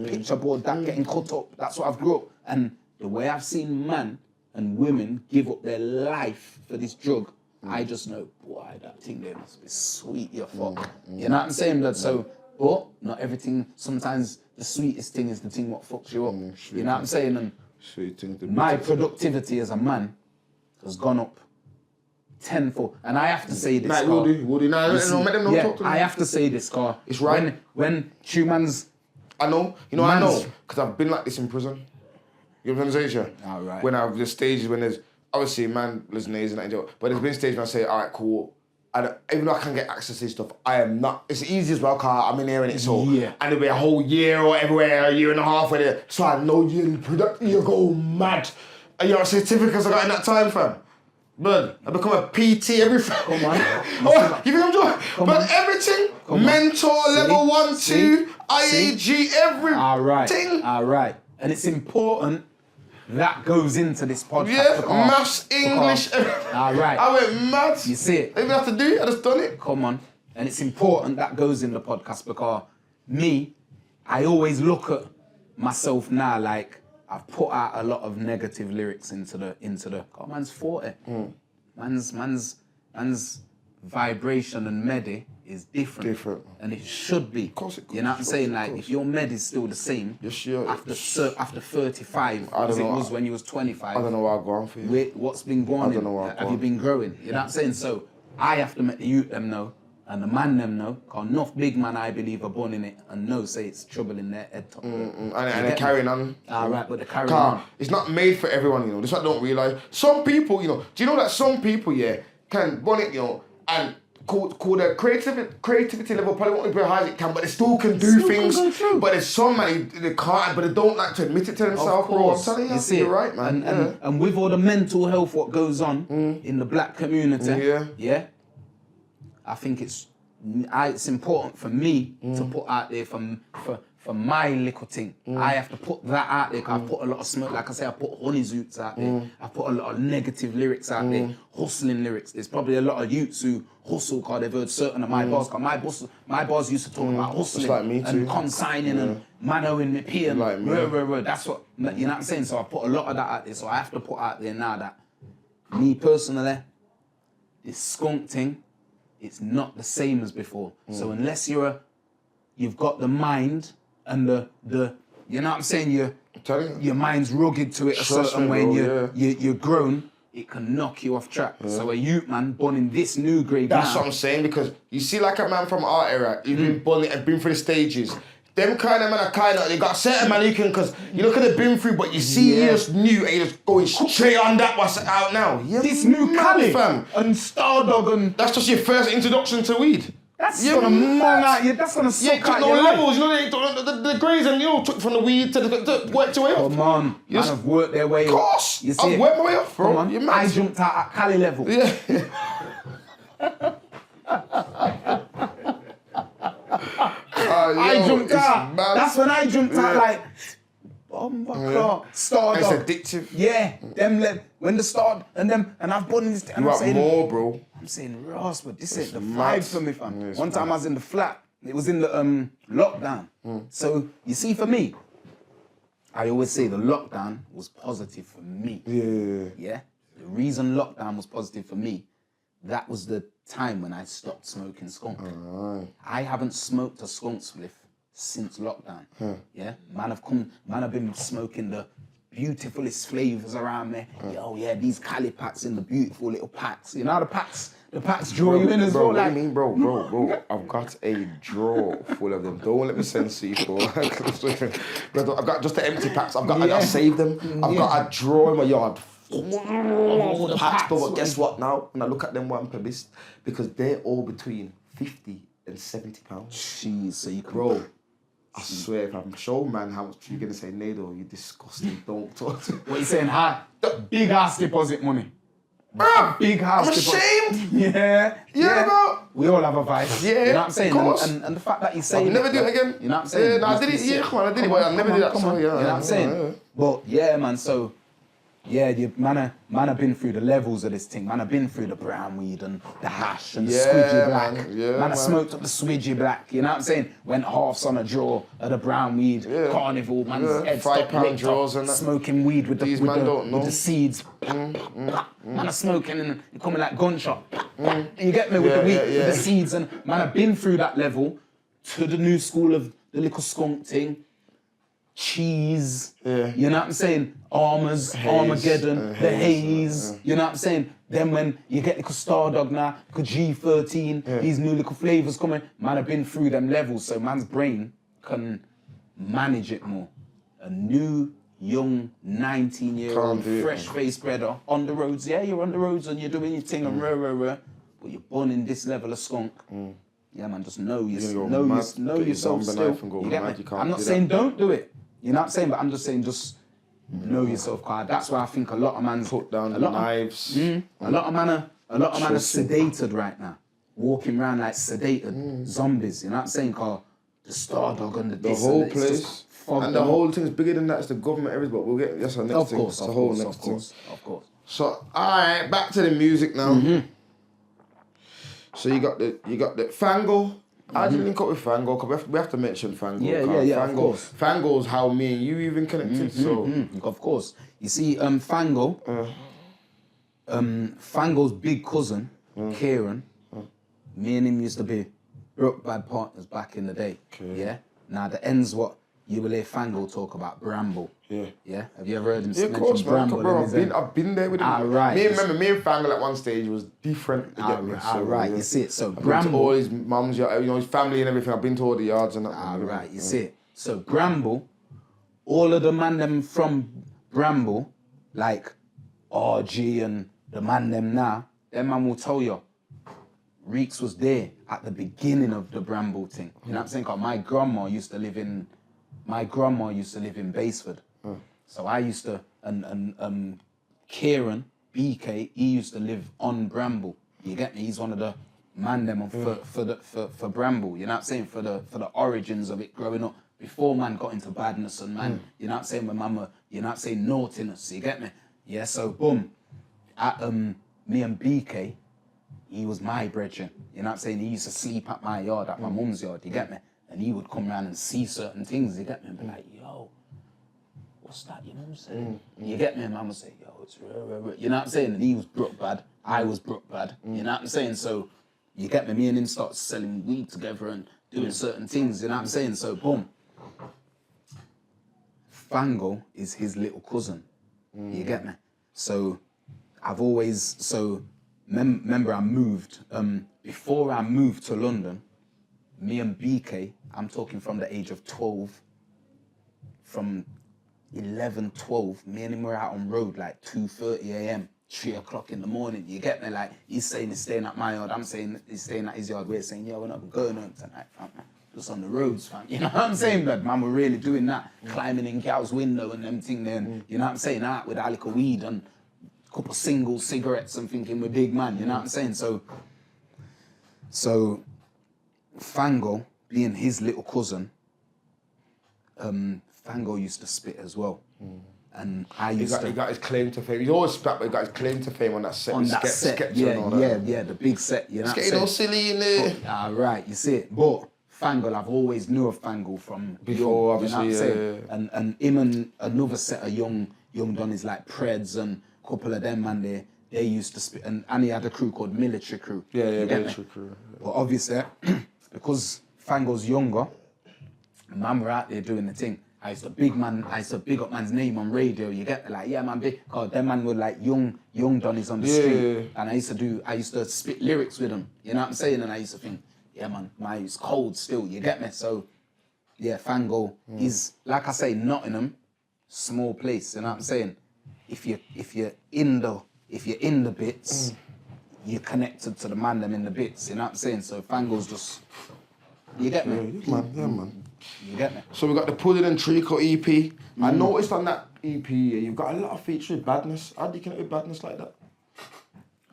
picture board, that getting cut up. That's what I've grew up. And the way I've seen man and women give up their life for this drug, I just know, boy, that thing there must be sweet, you fuck. You know what I'm saying? That so, but not everything, sometimes the sweetest thing is the thing what fucks you up. You know what I'm saying? And my productivity as a man has gone up tenfold. And I have to say this, I have to say this, car. It's right. When humans... I know, because I've been like this in prison. You know what I'm saying? All right. When I've the stages when there's, obviously, man, listen, and that, but there's been stages when I say, all right, cool. Even though I can get access to this stuff, I am not, it's easy as well, because I'm in here and it's all. Yeah. And it'll be a whole year or everywhere, a year and a half, where so I know you go mad. And your certificates I got in that time, fam. Bird, I become a PT, everything. Come on. Oh, you think I'm joking? But everything, mentor, level 1, 2, IAG, everything. All right. And it's important that goes into this podcast. Yeah, maths, English, everything. All right. I went mad. You see it? I didn't have to do it, I just done it. Come on. And it's important that goes in the podcast because I always look at myself now like I've put out a lot of negative lyrics into the God, man's 40. Man's vibration and medi is different. And it should be. Of course it could. You know what I'm saying? Like if your med is still the same after 35 as it was when you was 25. I don't know what I've gone for you. What's been going on? Have you been growing? You know what I'm saying? So I have to make the youth them know and the man them know, because enough big man I believe are born in it and know say it's trouble in their head top. And they're carrying on. Alright, but they're carrying on. It's not made for everyone, you know. This I don't realise. Some people, you know, do you know that some people, can born it, you know, and call their creativity level probably won't be as high as it can, but they still can do things. But there's some man they can't, but they don't like to admit it to themselves, bro. I'm telling you, you're right, man. And with all the mental health what goes on in the black community, I think it's important for me to put out there for my little thing. I have to put that out there because I put a lot of smoke. Like I say, I put honey zoots out there. I put a lot of negative lyrics out there, hustling lyrics. There's probably a lot of youths who hustle because they've heard certain of my bars. Cause my bars used to talk about hustling like me and too. consigning and manoing me pee and like me. that's what, you know what I'm saying? So I put a lot of that out there. So I have to put out there now that me personally, this skunk thing, it's not the same as before. So unless you've got the mind and the you know what I'm saying, your mind's rugged to it a certain way and you're grown, it can knock you off track. So a youth man born in this new grade That's what I'm saying, because you see like a man from our era, he's been born and been through the stages. Them kind of men are kind of, they got certain man you can, because you look at the been through, but you see he just new and you're just going straight on that what's out now. This new Cali fam. and Stardog and... That's just your first introduction to weed. That's gonna mong out you, that's gonna suck out no your levels, life. you know, the grades and took from the weed to work your way up. Come on, man have worked their way up. Of course, You see I've worked my way up, bro. Come on. You're mad. I jumped out at Cali level. I jumped out. Mad. That's when I jumped out like Stardog. It's addictive. Yeah, when the start and I've bought this thing. You want more, bro. I'm saying, Ross, but this ain't the vibe for me, fam. One time I was in the flat. It was in the lockdown. So you see, for me, I always say the lockdown was positive for me. Yeah. The reason lockdown was positive for me, that was the time when I stopped smoking skunk. I haven't smoked a skunk spliff since lockdown. Yeah, man have been smoking the beautifulest flavors around me. Yo, yeah, these Cali packs in the beautiful little packs. You know how the packs draw you in as well. What Like, do you mean, bro? I've got a drawer full of them. Don't let me censor you, bro. I've got just the empty packs. I saved them. I've got a drawer in my yard. All the packs, but guess what now? When I look at them one per list, because they're all between 50 and 70 pounds. Jeez, so you can... Bro, I swear, if I'm showing man how much you're gonna say, Nado, you disgusting, don't talk to me. What you saying? Big house deposit money. Bruh, Big house I'm deposit. ashamed. Yeah, bro. We all have a vice. Yeah, you know what I'm saying? of course. And the fact that you say I'll never do it again. You know what I'm saying? Yeah, no, I did it. Yeah, come on, I did it, but I'll never do that. Come on. So, You know what I'm saying? But yeah, man. So yeah, man have been through the levels of this thing. Man have been through the brown weed and the hash and the squidgy black. Man have smoked up the squidgy black. You know what I'm saying? Went halves on a draw of the brown weed. Carnival. Man's head stopped £5 licked draws up, and that. smoking weed with the seeds. Man are smoking and it coming like gunshot. You get me with the weed, with the seeds, and man have been through that level to the new school of the little skunk thing. Cheese, you know what I'm saying? Armageddon, the haze, you know what I'm saying? Then when you get little Stardog now, little G13, these new little flavours coming, man have been through them levels, so man's brain can manage it more. A new, young, 19-year-old, fresh-faced brother on the roads, you're on the roads and you're doing your thing and but you're born in this level of skunk. Yeah, man, just know yourself still. You get me? I'm not saying don't do it. You know what I'm saying? But I'm just saying just know yourself, cause that's why I think a lot of man's Put down the knives. A lot of man are sedated right now, walking around like sedated zombies. You know what I'm saying? Cause the Star Dog and the whole place. And the whole thing's bigger than that. It's the government, everything. But we'll get that's our next thing. It's the whole next thing. Of course. So, alright, back to the music now. So you got the Fango. How did you link up with Fango? Because we have to mention Fango. Yeah, Fango, of course. Fango's how me and you even connected. So Of course. You see, Fango, Fango's big cousin, Kieran, me and him used to be broke bad partners back in the day. Okay. Yeah. Now the ends what you will hear Fango talk about Bramble. Yeah. Yeah. Have you ever heard him mention Bramble? Bro, I've been there with him. Right. Me and Fango at one stage was different. Right. You see it. So I've Bramble. been to all his mums, his family and everything. I've been to all the yards and that. Right. You see it. So Bramble, all of the man them from Bramble, like RG and the man them now, them man will tell you, Reeks was there at the beginning of the Bramble thing. You know what I'm saying? 'Cause my grandma used to live in Baseford. So I used to, and Kieran, BK, he used to live on Bramble. You get me? He's one of the man them for Bramble. You know what I'm saying? For the origins of it growing up. Before man got into badness and man, you know what I'm saying? When mama, you know what I'm saying? Naughtiness, you get me? Yeah, so boom. At me and BK, he was my brethren. You know what I'm saying? He used to sleep at my yard, at my mum's yard, you get me? And he would come around and see certain things, you get me? And be like, yo, what's that your mum saying? You get me? And mama say, yo, it's real. You know what I'm saying? And he was broke bad, I was broke bad. You know what I'm saying? So, you get me? Me and him started selling weed together and doing certain things, you know what I'm saying? So, boom. Fango is his little cousin. You get me? So, I've always, remember I moved, before I moved to London, me and BK, I'm talking from the age of 12, from 11, 12, me and him were out on road like 2:30 a.m., 3 o'clock in the morning, you get me? Like, he's saying he's staying at my yard, I'm saying he's staying at his yard, we're saying, yeah, we're not going home tonight, fam. Just on the roads, fam. You know what I'm saying, blood? Man, we're really doing that. Climbing in gal's window and them thing there, you know what I'm saying? Out with a little weed and a couple single cigarettes and thinking we're big man, you know what I'm saying? So Fango, being his little cousin, Fango used to spit as well. And I used to... He got his claim to fame. He's always spat, but he got his claim to fame on that set. On that set, yeah, the big set, you know what I'm saying? It's getting all silly in there. Right, you see it. But Fango, I've always knew of Fango from before, young, obviously, you know what I'm saying? And him and another set of young Donnies like Preds and a couple of them, man, they used to spit. And he had a crew called Military Crew. Yeah, Military Crew. Yeah. But obviously, because Fango's younger, man were out there doing the thing. I used to big up man's name on radio. You get like, yeah, man, big. Cause them man were like young Donnies on the street. And I used to spit lyrics with them. You know what I'm saying? And I used to think, yeah, man, it's cold still. You get me? So, yeah, Fango is, like I say, Nottingham, small place. You know what I'm saying? If you're in the bits, you're connected to the man them in the bits. You know what I'm saying? So Fango's just, you get me? Yeah, man. You get me? So we got the Pudding and Trico EP. I noticed on that EP, you've got a lot of features with Badness. How do you connect with Badness like that?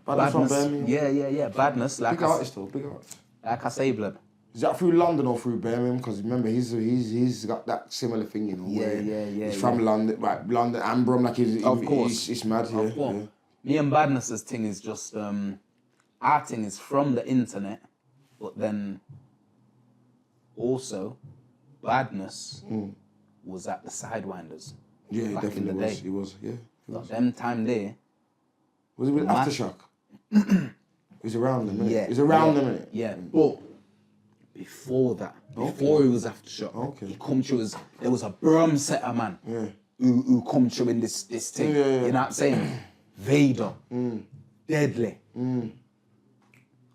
Badness from Birmingham. Yeah. Badness, like big artist though, big artist. Like I say, blood. Is that through London or through Birmingham? Because remember, he's got that similar thing, you know. Yeah. He's from London, like London and Brum, like of course. He's mad here. Yeah. Me and Badness's thing is just our thing is from the internet, but then also Badness was at the Sidewinders. Yeah, back definitely in the day. He was. Them time there. Was it with Aftershock? He was around them, innit? Yeah. He was around them, innit? Yeah, but before that, before he was Aftershock, he come through there was a Brum setter man who come through in this thing. Yeah. You know what I'm saying? Vader, Deadly,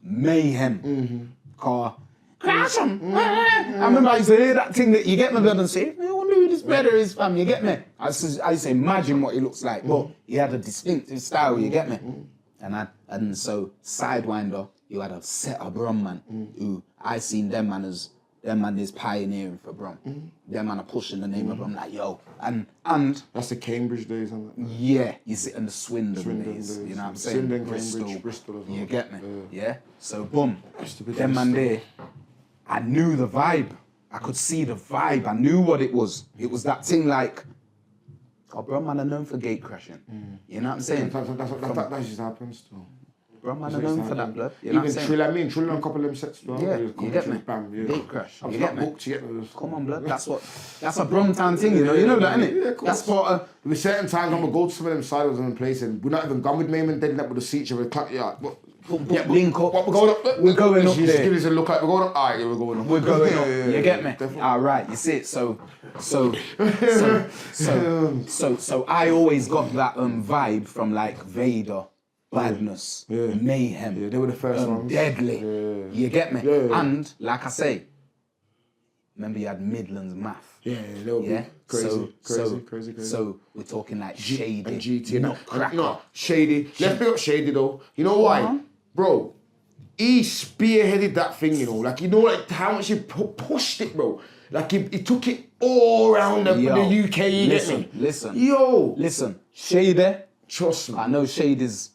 Mayhem, Car. Crash him! I remember I used to hear that thing that you get my blood and say, I wonder who this brother is, fam, you get me? I used to imagine what he looks like, but he had a distinctive style, you get me? And so Sidewinder, you had a set of Brum man who I seen them man as them man is pioneering for Brum. Them man are pushing the name of Brum like, yo. And that's the Cambridge days, isn't it? yeah, you see, and the Swindon days, you know what I'm saying? Swindon, Cambridge, Bristol as well. You get me? Yeah? So, boom, to be them man there, I knew the vibe. I could see the vibe. I knew what it was. It was that thing like, oh, bro, man, are known for gate crashing. You know what I'm saying? That just happens too. Bro, man, are known for that, blood. You know what I'm saying? Trill on a couple of them sets, bro. Yeah, you get me? Bam, yeah. Gate crash. I'm You not get me? booked, you get me? Come on, blood. That's a Brumtown thing, you know? You know that, innit? Yeah, of course. That's part of... With certain times, I'm gonna go to some of them silos and place, and we're not even gone with name and dead that with the seats of a clap. Yeah, but link up. what we're going up? We're going up Just there. give us a look like we're going up. Alright, yeah, we're going up. We're going up. Yeah, You get me? definitely. All right. You see it. So I always got that vibe from like Vader, Badness, Mayhem. Yeah, they were the first ones. Deadly. Yeah. You get me? Yeah. And like I say, remember you had Midlands math. Yeah, they were Yeah. crazy. So we're talking like Shady, and GT and Nutcracker. No, Shady. Let's pick up Shady though. You know why? Bro, he spearheaded that thing, you know. Like, you know, like how much he pushed it, bro. Like, he took it all around the UK, you get me? Listen, Shady. Trust me. I know Shady's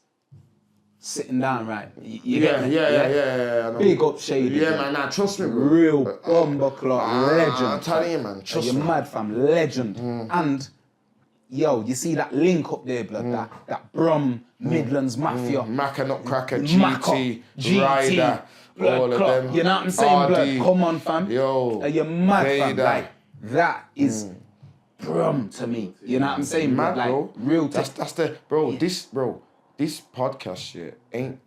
sitting down, right? You Yeah, get me? yeah. I know. Big up Shady. Yeah, man, nah, trust me, bro. Real bomber clock, legend. I'm telling you, man, trust You're me. mad, fam, legend. And, yo, you see that link up there, blood, that Brum, Midlands Mafia. Macca, Nutcracker, Macca, GT, Ryder, blood all of clot. them. You know what I'm saying, RD. blood? Come on, fam. Yo, You're mad, fam. Vader. Like, that is Brum to me. You know what I'm saying, Mad, blood? Like, bro. real That's the this podcast shit ain't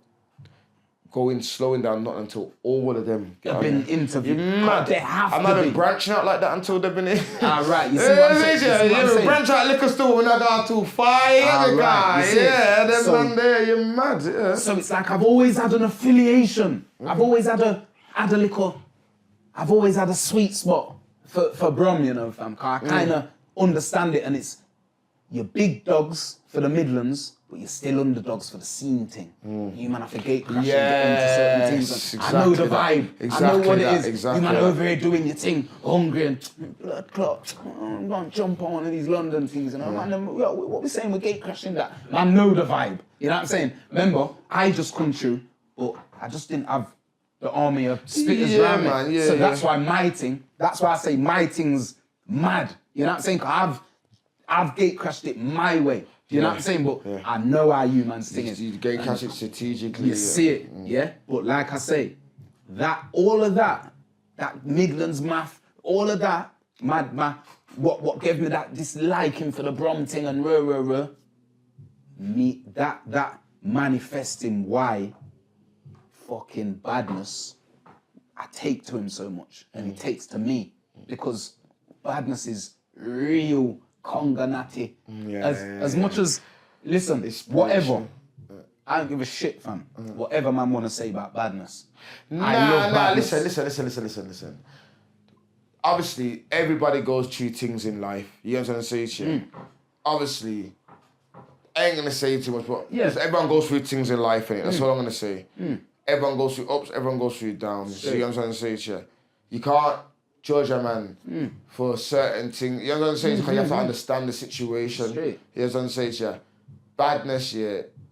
slowing down not until all of them get They've on been there. interviewed. You're mad. They have I'm to not be. even branching out like that until they've been in. Right, you see what I'm saying? Yeah, branch out liquor store when I got to fire the guy. you see? Yeah, them So- man there, you're mad. Yeah. So it's like I've always had an affiliation. I've always had a little, I've always had a sweet spot for Brum, you know, fam. 'Cause I kind of understand it, and it's you're big dogs for the Midlands, but you're still underdogs for the scene thing. You man have to gate crash and get into certain things. And I know the vibe. I know what it is. You man over here doing your thing, hungry and blood clot. I'm gonna jump on one of these London things, and man, what we saying with gate crashing that? Man know the vibe. You know what I'm saying? Remember, I just come through, but I just didn't have the army of spitters around me. Man, So that's why my thing, that's why I say my thing's mad. You know what I'm saying? 'Cause I've gate crashed it my way. You know what I'm saying? But I know how you man's thing is. You gate crash it strategically. You see it, yeah? But like I say, all of that Midlands math, all of that mad math, what gave me this liking for the Brum thing and me, that manifesting why fucking Badness, I take to him so much and he takes to me because Badness is real conga natty. As much as, listen, whatever. I don't give a shit, fam. Whatever man want to say about Badness. I love Badness. Listen. Obviously, everybody goes through things in life. You know what I'm saying to you? Obviously, I ain't gonna say too much, but everyone goes through things in life, innit? That's what I'm gonna say. Everyone goes through ups, everyone goes through downs. You know what I'm saying to you? You can't judge a man for certain things. You know what I'm saying? Because you have to understand the situation. You know what I'm saying to you? Badness,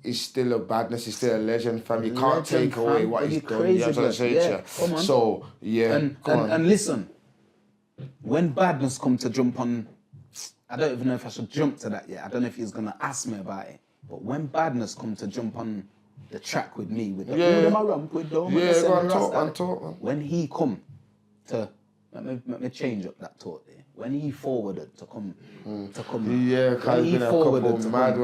is still a badness. He's still a legend, fam. You can't take away what he's done. You know what I'm saying to you? Come on. So, And listen, when Badness come to jump on, I don't even know if I should jump to that yet. I don't know if he's gonna ask me about it. But when Badness come to jump on the track with me, with the talk. When he come to, let me change up that talk there. When he forwarded to come, when he forwarded to come,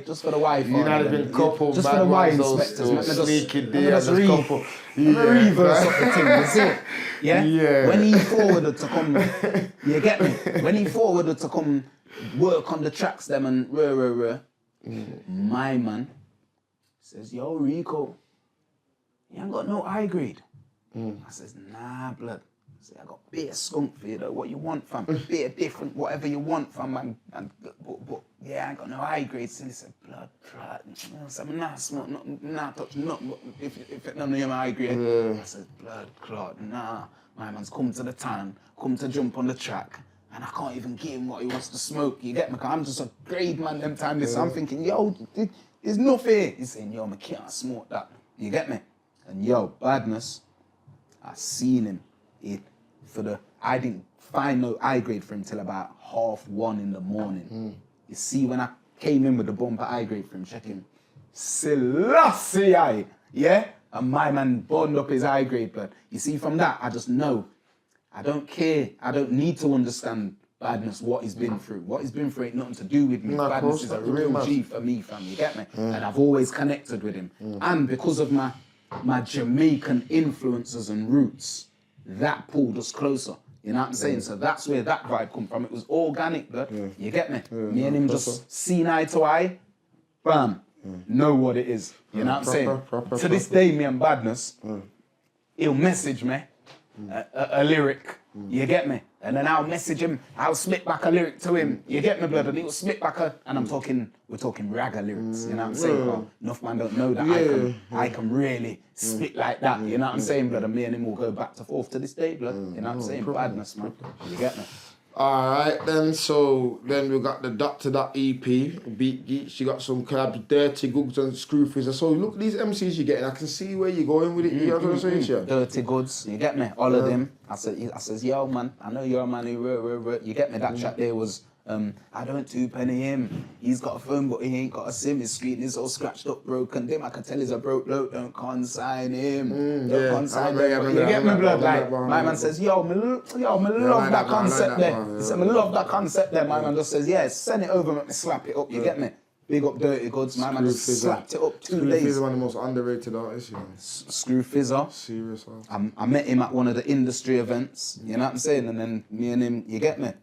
just for the white, You not even couple just for the white inspectors. Let me just reverse up the thing. You see it? Yeah. When he forwarded to come, you get me? When he forwarded to come work on the tracks, them and my man says, "Yo, Rico, you ain't got no high grade." I says, "Nah, blood. Say, I got beer skunk for you though. What you want, fam? Beer different, whatever you want, fam, man. But yeah, I ain't got no high grade. So he said, blood clot. I said, nah, smoke, nah, touch nothing. If it none of your high grade. I said, blood clot, nah. My man's come to the town, come to jump on the track. And I can't even give him what he wants to smoke. You get me? Cause I'm just a grade man them time. So I'm thinking, yo, there's nothing here. He's saying, yo, I can't smoke that. You get me? And yo, badness, I seen him. I didn't find no high grade for him till about 1:30 in the morning. You see, when I came in with the bumper high grade for him, check him. Selassie, yeah? And my man burned up his high grade, but you see, from that, I just know. I don't care. I don't need to understand badness, what he's been through. What he's been through ain't nothing to do with me. Badness is a real G for me, fam, you get me? And I've always connected with him. And because of my Jamaican influences and roots, that pulled us closer. You know what I'm saying? So that's where that vibe come from. It was organic, but you get me? Me and him just seen eye to eye, bam, know what it is. You know what I'm saying? To this day, me and badness, he'll message me a lyric, you get me? And then I'll message him, I'll spit back a lyric to him, you get me, blood? And he'll spit back and we're talking ragga lyrics, you know what I'm saying? Well, enough man don't know that I can really spit like that, you know what I'm saying, blood? And me and him will go back to forth to this day, blood, you know what I'm saying? Badness, man, you get me? Alright then, so then we got the Dr. Dot EP, Beat Geek, she got some collabs, Dirty Goods and Screw Fizzer. So look, these MCs you're getting, I can see where you're going with it, you know what I'm saying? Dirty Goods, you get me? All of them. I says, yo man, I know you're a man who, you get me? That track there was, I don't two-penny him. He's got a phone, but he ain't got a SIM. His screen is all scratched up, broken. Them, I can tell he's a broke bloke. Don't consign him. Don't consign him. You get me, blood? Like, my man says, yo, me love that concept there. He said, me love that concept there. My man just says, yeah, send it over, make me slap it up. You get me? Big up Dirty Goods. My man just slapped it up 2 days. Screw Fizzer, one of the most underrated artists, you know. Screw Fizzer. Serious. I met him at one of the industry events. You know what I'm saying? And then me and him, you get me?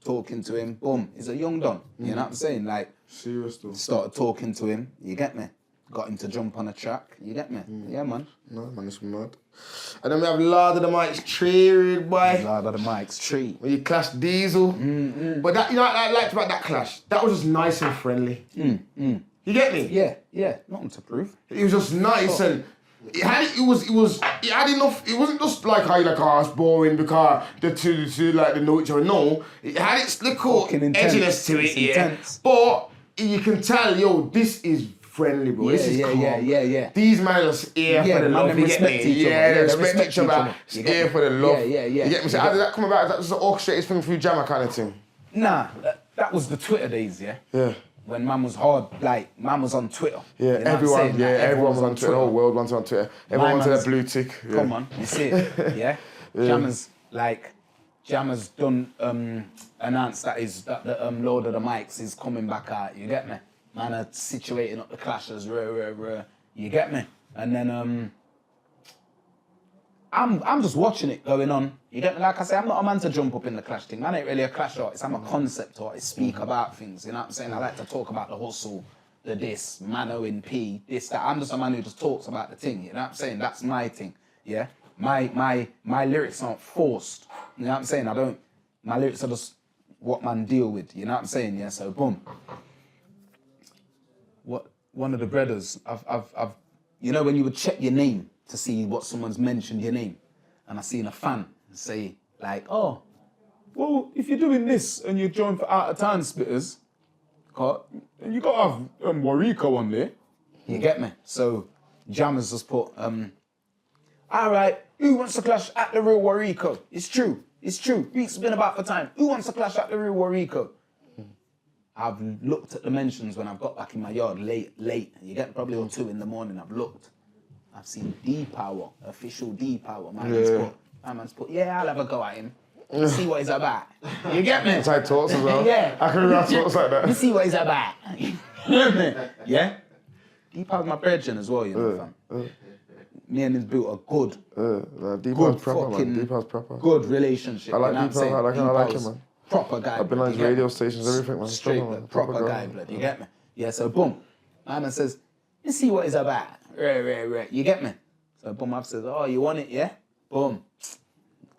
Talking to him, boom, he's a young don. You know what I'm saying? Like, serious though. Started talking to him, you get me? Got him to jump on a track, you get me? Yeah, man. No, man, it's mad. And then we have Lord of the Mike's Tree, boy. Lord of the Mike's Tree. When you clash Diesel. But that, you know what I liked about that clash? That was just nice and friendly. You get me? Yeah, nothing to prove. It was just nice and it had enough. It wasn't just like how you like, oh, it's boring because the two like they know each other. No, it had its little edginess to it, intense. But you can tell, yo, this is friendly, bro. This is calm. Yeah. These man are here for the love. You get me? They respect each other. Here for the love. Yeah. You get me? So how did that come about? Is that just an orchestrated thing through Jammer kind of thing? Nah, that was the Twitter days, yeah. Yeah. When man was hard, like, man was on Twitter. Yeah, you know everyone was on Twitter. The whole world was on Twitter. Everyone wanted a blue tick. Yeah. Come on, you see it, yeah? Jammer's done, announced that the Lord of the Mics is coming back out, you get me? Man are situating up the clashes, you get me? And then, I'm just watching it going on. You get me? Like I say, I'm not a man to jump up in the clash thing. Man ain't really a clash artist. I'm a concept artist. Speak about things. You know what I'm saying? I like to talk about the hustle, the this, Mano in P, this, that. I'm just a man who just talks about the thing. You know what I'm saying? That's my thing. Yeah. My lyrics aren't forced. You know what I'm saying? My lyrics are just what man deal with. You know what I'm saying? Yeah. So boom. One of the brothers, I've you know when you would check your name to see what someone's mentioned your name. And I seen a fan say, like, oh, well, if you're doing this and you're joined for out of town spitters, you got to have Wariko on there. You get me? So Jammers just put, all right, who wants to clash at the real Wariko? It's true. Beats been about for time. Who wants to clash at the real Wariko? I've looked at the mentions when I've got back in my yard late. You get probably on 2 in the morning, I've looked. I've seen D-Power, official D-Power. My man's put, yeah, I'll have a go at him. See what he's about. You get me? Type talks as well. Yeah. I can remember talks like that. You see what he's about. Yeah? D-Power's my brethren as well, you know, fam. Me and him built a good fucking good relationship. I like D-Power, I like him, man. Proper guy. I've been on his radio stations, everything, man. Straight, proper guy, blood. You get me? Yeah, so boom. My man says, you see what he's about. Right. You get me? So boom, I says, oh, you want it, yeah? Boom.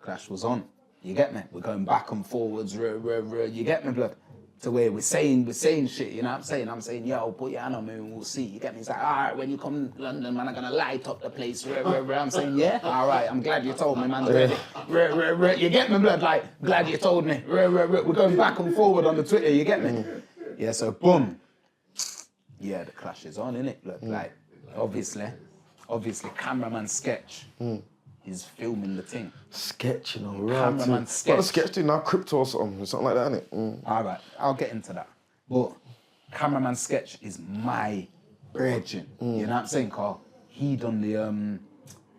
clash was on. You get me? We're going back and forwards, you get me, blood? To where we're saying shit, you know what I'm saying? I'm saying, yo, put your hand on me and we'll see. You get me? It's like, all right, when you come to London, man, I'm gonna light up the place. I'm saying, yeah? All right, I'm glad you told me, man. You get me, blood? Like, glad you told me. We're going back and forward on the Twitter, you get me? Yeah, so boom. Yeah, the clash is on, innit, blood? Like, obviously, cameraman Sketch is filming the thing. Sketch, you know, right? Cameraman Sketch. What a Sketch do now? Crypto or something like that, innit? All right, I'll get into that. But cameraman Sketch is my brethren. You know what I'm saying, Carl? He done the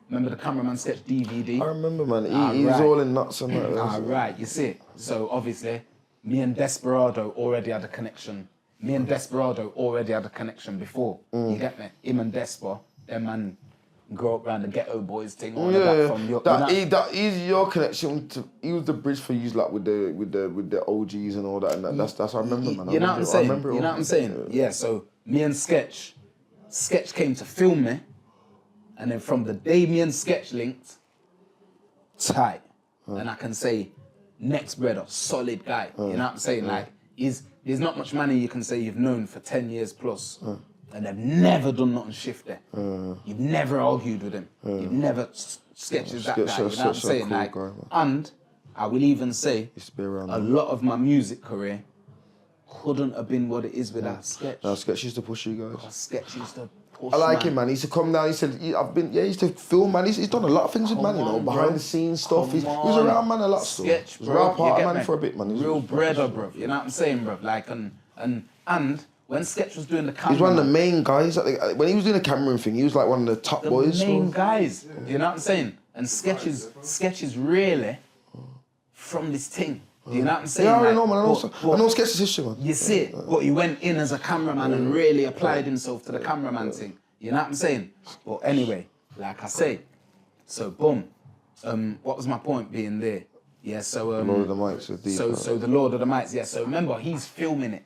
remember the cameraman Sketch DVD? I remember, man. He was all in nuts and that. All right, you see it. So obviously, me and Desperado already had a connection. Before. You get me? Him and Desper, them man grow up around the ghetto boys thing. All of that from your. He's your connection to. He was the bridge for you, like with the OGs and all that. And that's I remember, man. You know what I'm saying? You know what I'm saying? Yeah. So me and Sketch came to film me, and then from the day me and Sketch linked, tight, and I can say, next brother, solid guy. You know what I'm saying? Like there's not much money you can say you've known for 10 years plus. And they've never done nothing shift there. You've never argued with him. You've never sketches that guy. You know what I'm saying? Cool like, guy, and I will even say a lot of my music career couldn't have been what it is without Sketch. No, Sketch used to push you guys. Sketch used to push. I like him, man. He used to come down. He said, he used to film, man. He's done a lot of things with man, you know, behind the scenes stuff. He was around, man, a lot. Sketch, bro. He was around part of man for a bit, man. Real brother, bro. You know what I'm saying, bro? Like, and when Sketch was doing the camera, he's one of the main guys. When he was doing the camera thing, he was like one of the top boys. The main guys. You know what I'm saying? And Sketch is really from this thing. You know what I'm saying? Yeah, I know, man. I know Sketch's history, man. You see it, but he went in as a cameraman and really applied himself to the cameraman thing. You know what I'm saying? But anyway, like I say, so boom. What was my point being there? Yeah, so Lord of the Mics. So the Lord of the Mics. Yeah, so remember he's filming it.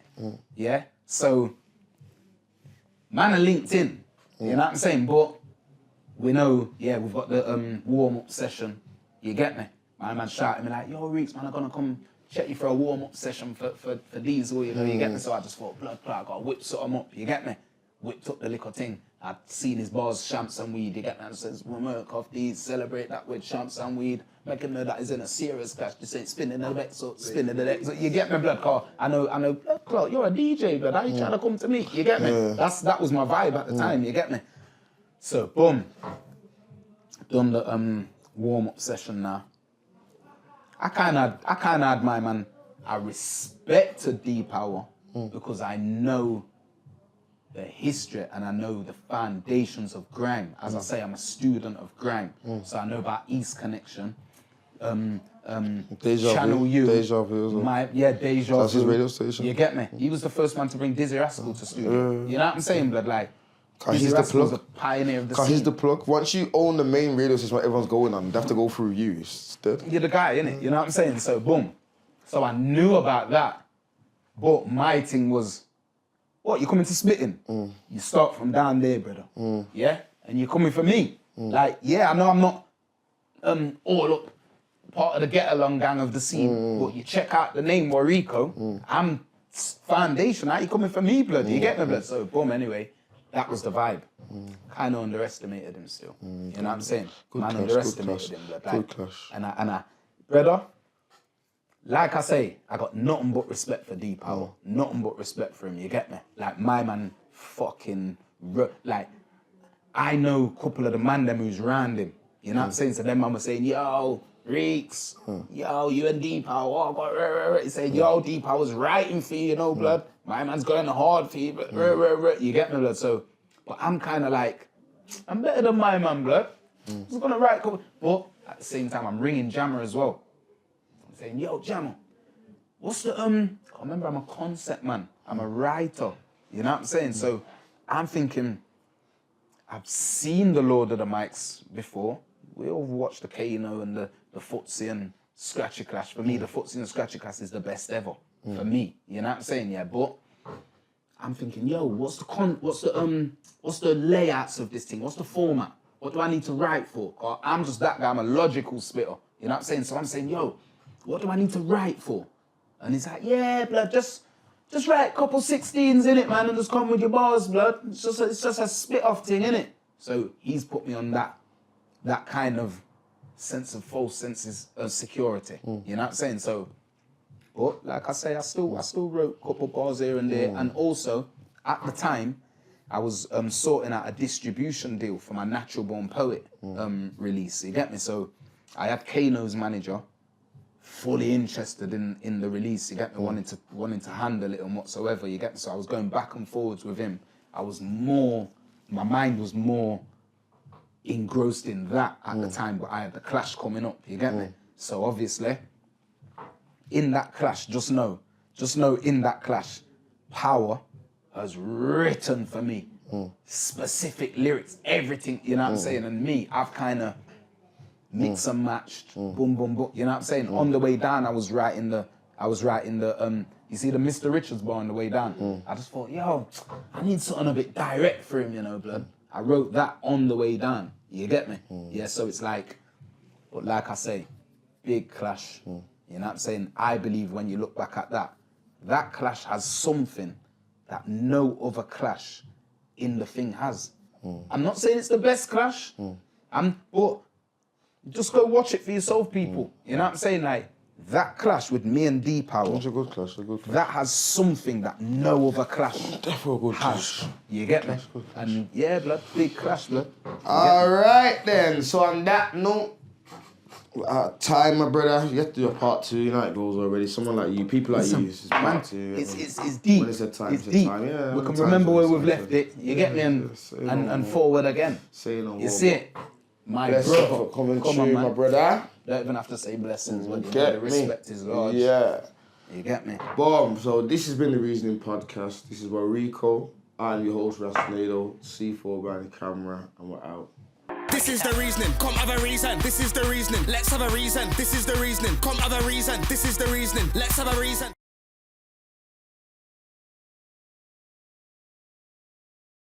Yeah. So, man are linked in, you know what I'm saying? But we know, yeah, we've got the warm-up session, you get me? My man shouting me like, yo, Reeks, man, I'm gonna come check you for a warm-up session for Diesel, you know, you get me? So I just thought, blood clot, I gotta whip something up, you get me? Whipped up the liquor thing. I'd seen his bars, champs and weed, you get me? And says, we'll work off these, celebrate that with champs and weed. Make him know that he's in a serious clash. Just ain't spinning the deck, so spinning the deck. So you get me, blood clot? I know, blood clot, you're a DJ, blood. How you trying to come to me? You get me? That was my vibe at the time, you get me? So, boom. Done the warm-up session now. I kinda had my man. I respected D-Power because I know the history and I know the foundations of grime. As I say, I'm a student of grime. So I know about East Connection. Channel U. Deja Vu. Deja Vu. That's his radio station. You get me? He was the first man to bring Dizzy Rascal to studio. You know what I'm saying, blood? Like, He's the plug. Was a pioneer of the scene. He's the plug. Once you own the main radio system where everyone's going on, they have to go through you. It's dead. You're the guy, innit? You know what I'm saying? So, boom. So I knew about that. But my thing was, what, you coming to spitting? You start from down there, brother. Yeah? And you're coming for me. Like, yeah, I know I'm not all up part of the get-along gang of the scene, but you check out the name Wariko, I'm foundation. How you coming for me, blood? You get me, blood? So, boom, anyway. That was the vibe. Kind of underestimated him still. You know what I'm saying? Man underestimated him. But like, good clash. And I, brother, like I say, I got nothing but respect for D-Power. Nothing but respect for him, you get me? Like, my man fucking, like, I know a couple of the man them who's around him. You know what I'm saying? So them man was saying, yo, Reeks, yo, you and D-Power, oh, God, he said, yo, D-Power's writing for you, you know, blood. My man's going hard for you, but you get me, blood. So, but I'm kind of like, I'm better than my man, blood. He's gonna write, but at the same time, I'm ringing Jammer as well. I'm saying, yo, Jammer, what's the, I remember I'm a concept man. I'm a writer. You know what I'm saying? So I'm thinking, I've seen the Lord of the Mics before. We all watched the Kano and the Footsie and Scratchy Clash. For me, the Footsie and Scratchy Clash is the best ever. For me, you know what I'm saying? Yeah, but I'm thinking, yo, what's the layouts of this thing? What's the format? What do I need to write for? I'm just that guy. I'm a logical spitter. You know what I'm saying? So I'm saying, yo, what do I need to write for? And he's like, yeah, blood, just write a couple 16s in it, man, and just come with your bars, blood. It's just a spit-off thing, innit? So he's put me on that kind of false senses of security. You know what I'm saying? So, but like I say, I still wrote a couple bars here and there. And also, at the time, I was sorting out a distribution deal for my Natural Born Poet release. You get me? So I had Kano's manager fully interested in the release. You get me? Wanting to handle it and whatsoever. You get me? So I was going back and forwards with him. My mind was more engrossed in that at the time, but I had the clash coming up. You get me? So obviously, in that clash, just know in that clash, Power has written for me specific lyrics, everything, you know what I'm saying? And me, I've kind of mixed and matched, boom, boom, boom, you know what I'm saying? On the way down, I was writing the, you see the Mr. Richards bar on the way down? I just thought, yo, I need something a bit direct for him, you know, blood. I wrote that on the way down, you get me? Yeah, so it's like, but like I say, big clash, you know what I'm saying? I believe when you look back at that clash has something that no other clash in the thing has. I'm not saying it's the best clash, but just go watch it for yourself, people. You know what I'm saying? Like, that clash with me and D Power. It's a good clash, That has something that no other clash Definitely a good clash. You get me? And yeah, blood, big clash, blood. All right then. So on that note, time, my brother. You have to do a part 2. You know how it goes already. Someone like you, people like you, it's part 2. It's deep. When it's a time, it's deep. Time. Yeah, we can remember where we've left it. You get me? And forward again. Say no more. You see it? My Blessing brother. for coming Come through, on, man. my brother. Don't even have to say blessings, but you Get know, the me. respect is large. Yeah. You get me? Boom. So this has been the Reasoning Podcast. This is Wariko. I'm your host, Rasnado. C4 behind the camera, and we're out. This is the reasoning, come have a reason. This is the reasoning, let's have a reason. This is the reasoning, come have a reason. This is the reasoning, let's have a reason.